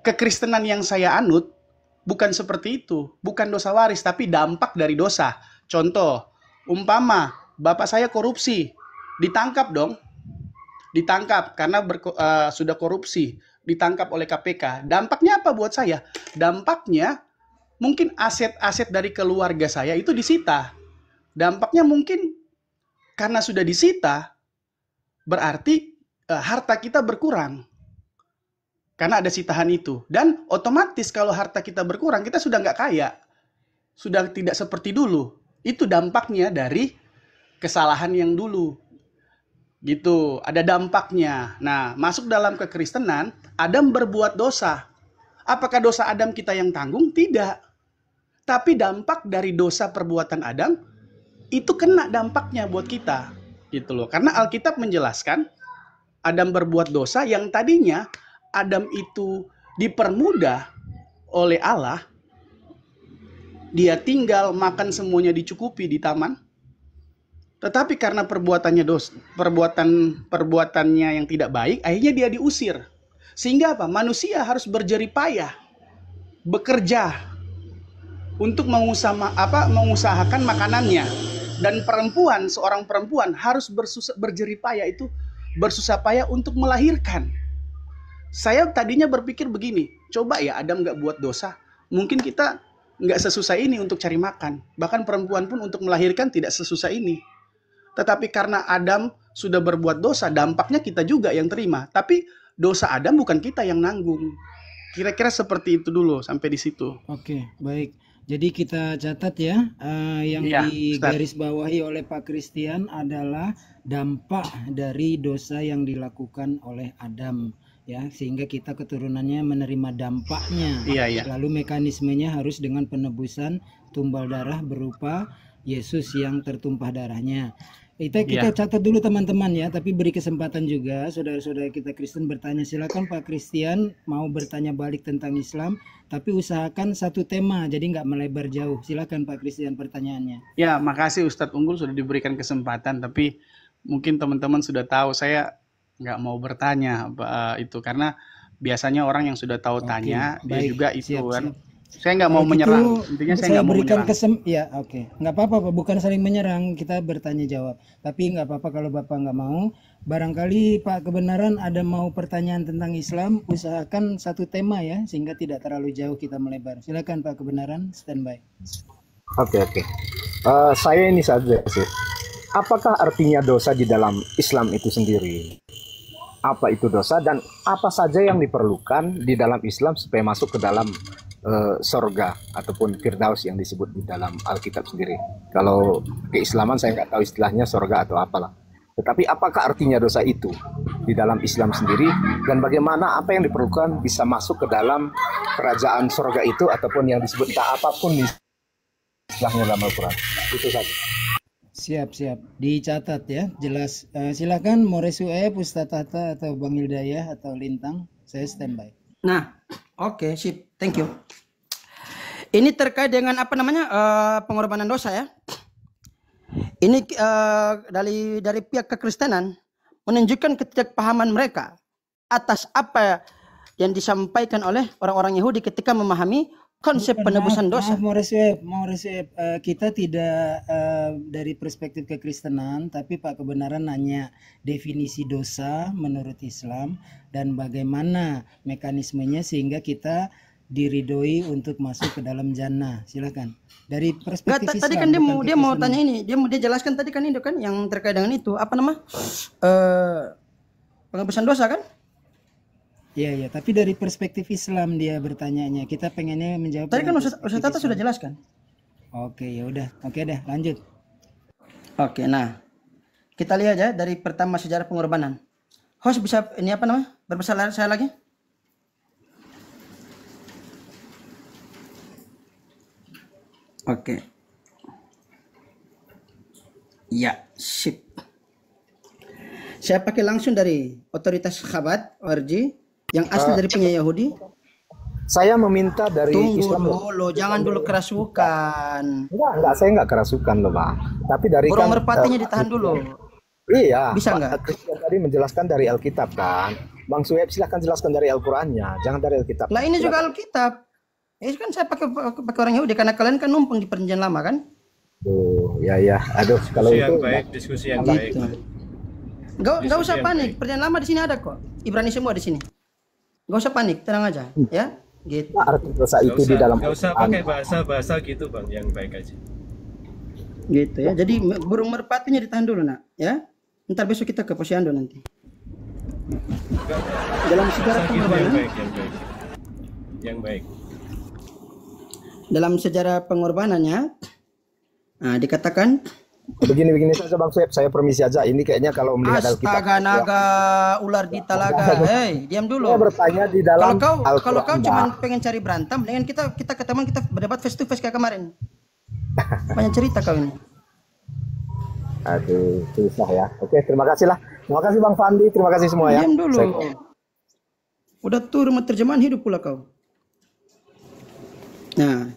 Kekristenan yang saya anut bukan seperti itu, bukan dosa waris, tapi dampak dari dosa. Contoh, umpama bapak saya korupsi, ditangkap dong, ditangkap karena sudah korupsi, ditangkap oleh KPK. Dampaknya apa buat saya? Dampaknya mungkin aset-aset dari keluarga saya itu disita. Dampaknya mungkin karena sudah disita, berarti harta kita berkurang. Karena ada sitahan itu. Dan otomatis kalau harta kita berkurang, kita sudah nggak kaya. Sudah tidak seperti dulu. Itu dampaknya dari kesalahan yang dulu. Gitu, ada dampaknya. Nah, masuk dalam kekristenan, Adam berbuat dosa. Apakah dosa Adam kita yang tanggung? Tidak. Tapi dampak dari dosa perbuatan Adam itu kena dampaknya buat kita, gitu loh. Karena Alkitab menjelaskan Adam berbuat dosa yang tadinya Adam itu dipermudah oleh Allah, dia tinggal makan semuanya dicukupi di taman. Tetapi karena perbuatannya yang tidak baik, akhirnya dia diusir. Sehingga apa? Manusia harus berjerih payah, bekerja untuk mengusahakan makanannya. Dan seorang perempuan harus berjerih payah itu, bersusah payah untuk melahirkan. Saya tadinya berpikir begini, coba ya Adam nggak buat dosa, mungkin kita nggak sesusah ini untuk cari makan. Bahkan perempuan pun untuk melahirkan tidak sesusah ini. Tetapi karena Adam sudah berbuat dosa, dampaknya kita juga yang terima. Tapi dosa Adam bukan kita yang nanggung. Kira-kira seperti itu dulu, sampai di situ. Oke, baik. Jadi kita catat ya, yang digarisbawahi oleh Pak Christian adalah dampak dari dosa yang dilakukan oleh Adam, ya, sehingga kita keturunannya menerima dampaknya. Lalu mekanismenya harus dengan penebusan tumbal darah berupa Yesus yang tertumpah darahnya. Kita catat dulu teman-teman ya, tapi beri kesempatan juga saudara-saudara kita Kristen bertanya. Silakan Pak Christian mau bertanya balik tentang Islam, tapi usahakan satu tema, jadi nggak melebar jauh. Silakan Pak Christian pertanyaannya. Ya, makasih Ustadz Unggul sudah diberikan kesempatan, tapi mungkin teman-teman sudah tahu saya nggak mau bertanya itu karena biasanya orang yang sudah tahu tanya, dia juga itu kan. Saya nggak mau menyerang, intinya saya nggak mau menyerang. Ya, oke. Nggak apa-apa, bukan saling menyerang, kita bertanya jawab. Tapi nggak apa-apa kalau Bapak nggak mau. Barangkali Pak Kebenaran ada mau pertanyaan tentang Islam, usahakan satu tema ya, sehingga tidak terlalu jauh kita melebar. Silakan Pak Kebenaran, standby. Oke. Saya ini saja sih. Apakah artinya dosa di dalam Islam itu sendiri? Apa itu dosa dan apa saja yang diperlukan di dalam Islam supaya masuk ke dalam sorga ataupun firdaus yang disebut di dalam Alkitab sendiri. Kalau keislaman saya nggak tahu istilahnya sorga atau apalah. Tetapi apakah artinya dosa itu di dalam Islam sendiri dan bagaimana apa yang diperlukan bisa masuk ke dalam kerajaan sorga itu ataupun yang disebut apapun istilahnya dalam Al-Quran. Itu saja. Siap. Dicatat ya, jelas. Silakan Moresueb, Ustadz Tata atau Bang Hidayah atau Lintang. Saya standby. Nah, oke, sip. Thank you. Ini terkait dengan pengorbanan dosa ya. Ini dari pihak kekristenan menunjukkan ketidakpahaman mereka atas apa yang disampaikan oleh orang-orang Yahudi ketika memahami konsep penebusan dosa. Mau resep, kita tidak dari perspektif kekristenan, tapi Pak Kebenaran nanya definisi dosa menurut Islam dan bagaimana mekanismenya sehingga kita diridhoi untuk masuk ke dalam jannah. Silakan. Dari perspektif Islam. Tadi kan dia mau tanya ini, dia jelaskan tadi kan itu kan yang terkait dengan itu penebusan dosa kan? Iya, tapi dari perspektif Islam dia bertanyanya. Kita pengennya menjawab. Tadi kan Ustaz Tata sudah jelaskan. Oke, ya udah. Oke dah, lanjut. Oke, nah. Kita lihat ya dari pertama sejarah pengorbanan. Host bisa berbesar saya lagi? Oke. Ya, sip. Saya pakai langsung dari otoritas Chabad ORG yang asli dari penyanyi Yahudi. Saya meminta dari Islam dulu, jangan dulu kerasukan. Enggak, saya enggak kerasukan loh, Bang. Tapi dari burung merpatinya ditahan dulu. Iya. Bisa enggak? Tadi tadi menjelaskan dari Alkitab kan. Bang Sueb silahkan jelaskan dari Al-Qur'annya, jangan dari Alkitab. Lah ini juga Alkitab. Ya kan saya pakai orang Yahudi karena kalian kan numpang di perjanjian lama kan? Tuh, ya. Aduh, kalau Diskusi yang itu baik, diskusi yang baik. Gak usah panik. Perjanjian lama di sini ada kok. Ibrani semua di sini. Gak usah panik, tenang aja, ya. Gitu. arti dosa itu di dalam Gak usah Al-Qur'an. pakai bahasa-bahasa gitu bang, yang baik aja. Gitu ya. Jadi burung merpatinya ditahan dulu nak, ya. Ntar besok kita ke Posyandu nanti. Dalam sejarah Gitu, yang pengorbanan, baik, yang baik. dalam sejarah pengorbanannya, nah, dikatakan Begini saja Bang Sueb, saya permisi aja. Ini kayaknya kalau melihat Alkitab. astaga naga ular di talaga. Hei, diam dulu. Saya bertanya di dalam Kalau kau Al-Qur'an. cuma pengen cari berantem, dengan kita ketemu kita berdebat face to face kayak kemarin. Banyak cerita kau ini. Aduh, susah ya. Oke, terima kasih lah. Terima kasih Bang Fandi, terima kasih semua ya. Diam dulu. Saya- Udah tuh rumah terjemahan hidup pula kau. Nah,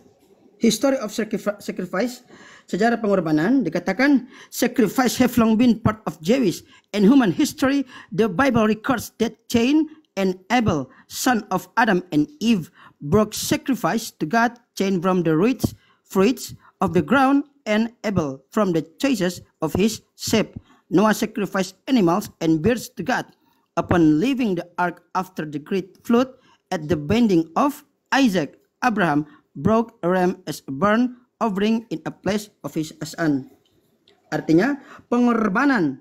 history of sacrifice, sejarah pengorbanan, dikatakan sacrifice have long been part of Jewish and human history. The Bible records that Cain and Abel, son of Adam and Eve, broke sacrifice to God. Cain from the rich fruits of the ground and Abel from the choicest of his sheep. Noah sacrificed animals and birds to God. Upon leaving the ark after the great flood, at the binding of Isaac, Abraham broke a ram as a burnt offering in a place of his son. Artinya, pengorbanan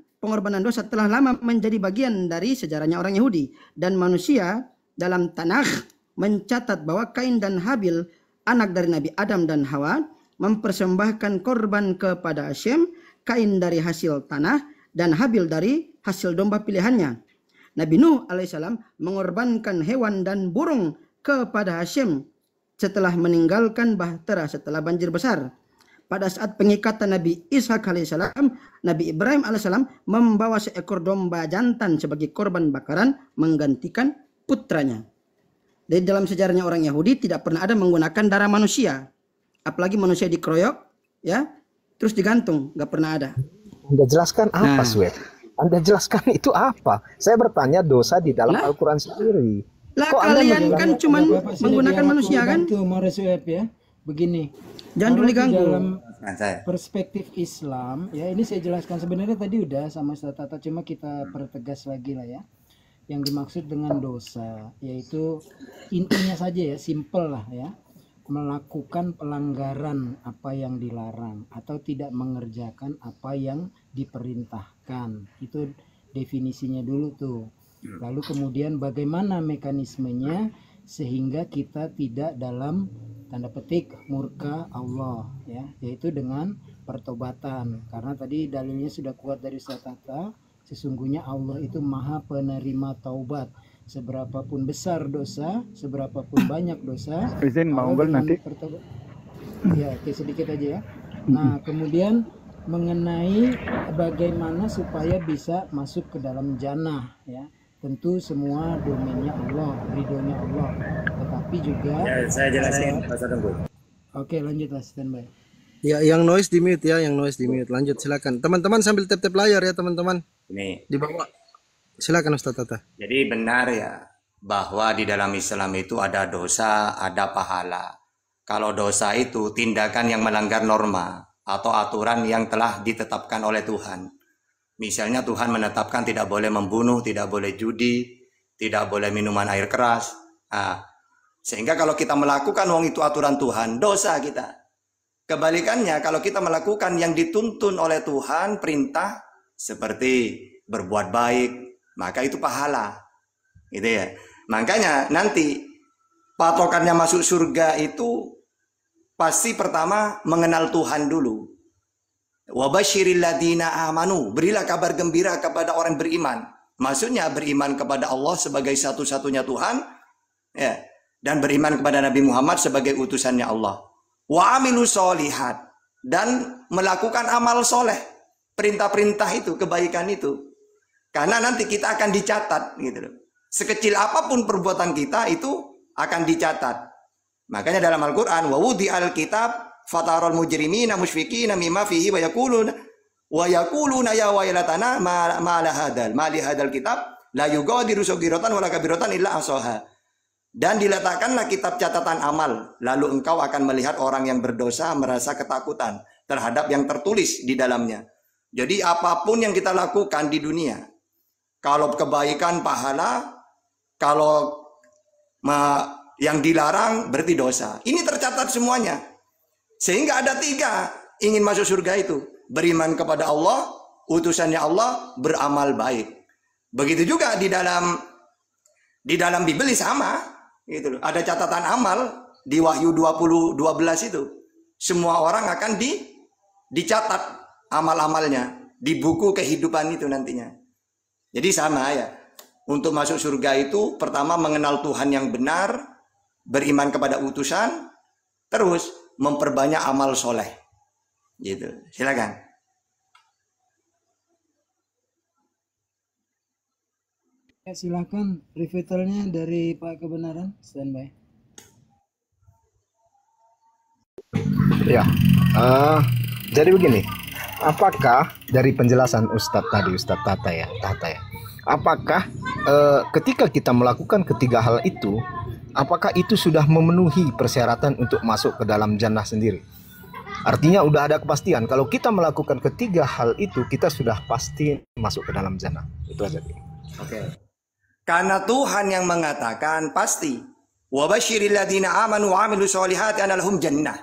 dosa telah lama menjadi bagian dari sejarahnya orang Yahudi, dan manusia dalam Tanakh mencatat bahwa Kain dan Habil, anak dari Nabi Adam dan Hawa, mempersembahkan korban kepada Hashem, Kain dari hasil tanah dan Habil dari hasil domba pilihannya. Nabi Nuh alaihissalam mengorbankan hewan dan burung kepada Hashem setelah meninggalkan bahtera setelah banjir besar. Pada saat pengikatan Nabi Ishak alaihissalam, Nabi Ibrahim alaihissalam membawa seekor domba jantan sebagai korban bakaran menggantikan putranya. Dari dalam sejarahnya orang Yahudi tidak pernah ada menggunakan darah manusia, apalagi manusia dikeroyok, ya, terus digantung, nggak pernah ada. Anda jelaskan apa, Sueb? Anda jelaskan itu apa? Saya bertanya dosa di dalam Al-Quran sendiri. Lah Kok Anda kalian kan cuma Bapak, sini menggunakan biar aku manusia kan? bantu, Maurice Web ya. Begini. Jangan dulu Kalau di diganggu. dalam perspektif Islam, ya ini saya jelaskan sebenarnya tadi udah sama Ustaz Tata, cuma kita pertegas lagi lah ya. Yang dimaksud dengan dosa yaitu intinya saja ya, simple lah ya. Melakukan pelanggaran apa yang dilarang atau tidak mengerjakan apa yang diperintahkan. Itu definisinya dulu tuh. Lalu kemudian bagaimana mekanismenya sehingga kita tidak dalam tanda petik murka Allah ya, yaitu dengan pertobatan. Karena tadi dalilnya sudah kuat dari Ustaz Tata, sesungguhnya Allah itu Maha Penerima taubat. Seberapapun besar dosa, seberapapun banyak dosa, Izin mau Allah dengan nanti. Ya, oke, sedikit aja ya. Nah, kemudian mengenai bagaimana supaya bisa masuk ke dalam jannah ya. Tentu semua domainnya Allah, ridhonya Allah. Tetapi juga saya jelasin Pak Tunggu. Oke, lanjutlah standby. Ya, yang noise di mute ya, yang noise di mute. Lanjut silakan. Teman-teman sambil tap-tap layar ya, teman-teman. Ini. Di bawah. Silakan Ustaz Tata. Jadi benar ya bahwa di dalam Islam itu ada dosa, ada pahala. Kalau dosa itu tindakan yang melanggar norma atau aturan yang telah ditetapkan oleh Tuhan. Misalnya Tuhan menetapkan tidak boleh membunuh, tidak boleh judi, tidak boleh minuman air keras. Nah, sehingga kalau kita melakukan itu aturan Tuhan, dosa kita. Kebalikannya kalau kita melakukan yang dituntun oleh Tuhan, perintah seperti berbuat baik, maka itu pahala. Gitu ya. Makanya nanti patokannya masuk surga itu pasti pertama mengenal Tuhan dulu. Wa basyiril ladina amanu, berilah kabar gembira kepada orang beriman. Maksudnya beriman kepada Allah sebagai satu-satunya Tuhan, ya, dan beriman kepada Nabi Muhammad sebagai utusannya Allah. Wa amilu sholihat, dan melakukan amal soleh, perintah-perintah itu, kebaikan itu. Karena nanti kita akan dicatat, gitu loh. Sekecil apapun perbuatan kita itu akan dicatat. Makanya dalam Al-Quran, wa wudi al-kitab fatarul mujrimina musyfiqina mimma fihi wa yaquluna Wa yaquluna ya wailatana ma li hadzal kitab la yughadiru saghiratan wala kabiratan illa ahsaha. Dan diletakkanlah kitab catatan amal, lalu engkau akan melihat orang yang berdosa merasa ketakutan terhadap yang tertulis di dalamnya. Jadi apapun yang kita lakukan di dunia, kalau kebaikan pahala, kalau yang dilarang berarti dosa. Ini tercatat semuanya. Sehingga ada 3 ingin masuk surga itu. Beriman kepada Allah, utusannya Allah, beramal baik. Begitu juga di dalam Bibeli sama, gitu loh. Ada catatan amal di Wahyu 20:12 itu. Semua orang akan dicatat amal-amalnya di buku kehidupan itu nantinya. Jadi sama ya. Untuk masuk surga itu pertama mengenal Tuhan yang benar, beriman kepada utusan, terus memperbanyak amal soleh. Gitu. Silakan. Ya, silakan revitalnya dari Pak Kebenaran, standby. Ya, jadi begini, apakah dari penjelasan Ustadz tadi, Ustadz Tata ya, apakah ketika kita melakukan ketiga hal itu, apakah itu sudah memenuhi persyaratan untuk masuk ke dalam jannah sendiri? Artinya udah ada kepastian kalau kita melakukan ketiga hal itu, kita sudah pasti masuk ke dalam jannah. Itu aja. Oke. Karena Tuhan yang mengatakan pasti. Wa basyiril ladzina amanu wa 'amilus solihati anna lahum jannah.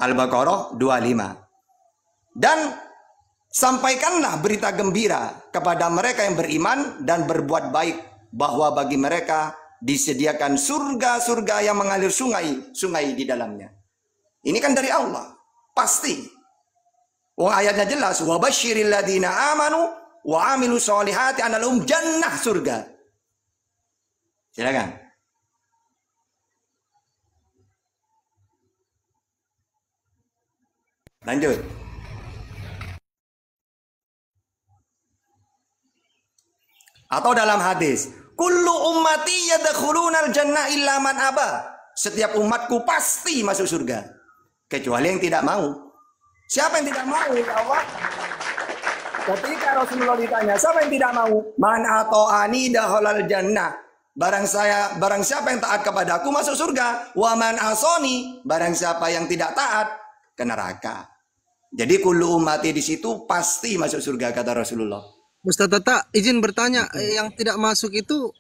Al-Baqarah 25. Dan sampaikanlah berita gembira kepada mereka yang beriman dan berbuat baik, bahwa bagi mereka disediakan surga-surga yang mengalir sungai di dalamnya. Ini kan dari Allah, pasti. Ayatnya jelas, wa basyiril ladzina amanu wa 'amilus solihati anna lahum jannah, surga. Silakan. Lanjut. Atau dalam hadis, kullu ummati yadkhulunal jannah illa man aba. Setiap umatku pasti masuk surga, kecuali yang tidak mau. Siapa yang tidak mau, ya Allah? Ketika Rasulullah ditanya, siapa yang tidak mau? Man ata'ani dakhalal jannah. Barang siapa yang taat kepadaku masuk surga. Wa man asoni, barang siapa yang tidak taat ke neraka. Jadi kullu ummati di situ pasti masuk surga, kata Rasulullah. Ustaz Tata, izin bertanya, yang tidak masuk itu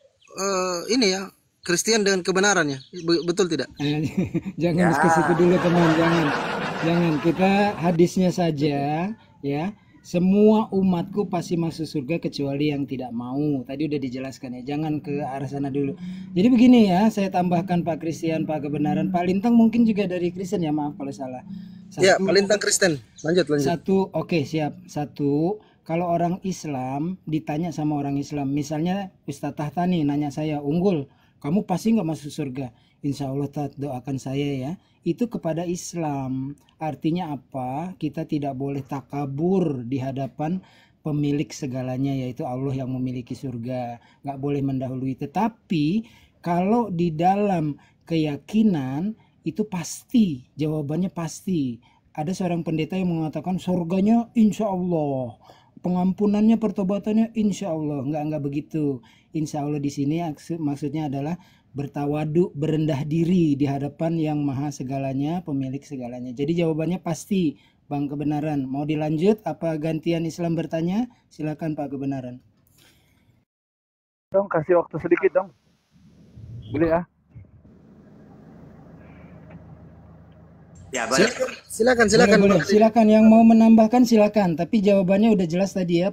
ini ya, Kristen dengan kebenarannya, betul tidak? Jangan Ya. diskusi itu dulu teman, jangan kita hadisnya saja ya. Semua umatku pasti masuk surga kecuali yang tidak mau. Tadi udah dijelaskan ya, jangan ke arah sana dulu. Jadi begini ya, saya tambahkan Pak Christian, Pak Kebenaran, Pak Lintang mungkin juga dari Kristen ya, maaf kalau salah. Ya, Pak Lintang Kristen. Lanjut. Oke, siap. Satu, kalau orang Islam ditanya sama orang Islam, misalnya Ustadz Tahta nih nanya saya, Unggul, kamu pasti nggak masuk surga? Insya Allah doakan saya ya. Itu kepada Islam. Artinya apa? Kita tidak boleh takabur di hadapan pemilik segalanya, yaitu Allah yang memiliki surga. Nggak boleh mendahului. Tetapi kalau di dalam keyakinan itu pasti, jawabannya pasti. Ada seorang pendeta yang mengatakan surganya insya Allah, pengampunannya, pertobatannya insya Allah. Enggak begitu. Insya Allah di sini maksudnya adalah bertawadu, berendah diri di hadapan yang maha segalanya, pemilik segalanya. Jadi jawabannya pasti, Bang Kebenaran. Mau dilanjut apa gantian Islam bertanya? Silakan Pak Kebenaran. Dong, kasih waktu sedikit dong. Boleh ya? Ya, boleh. Silakan. Boleh. Silakan yang mau menambahkan silakan. Tapi jawabannya udah jelas tadi ya.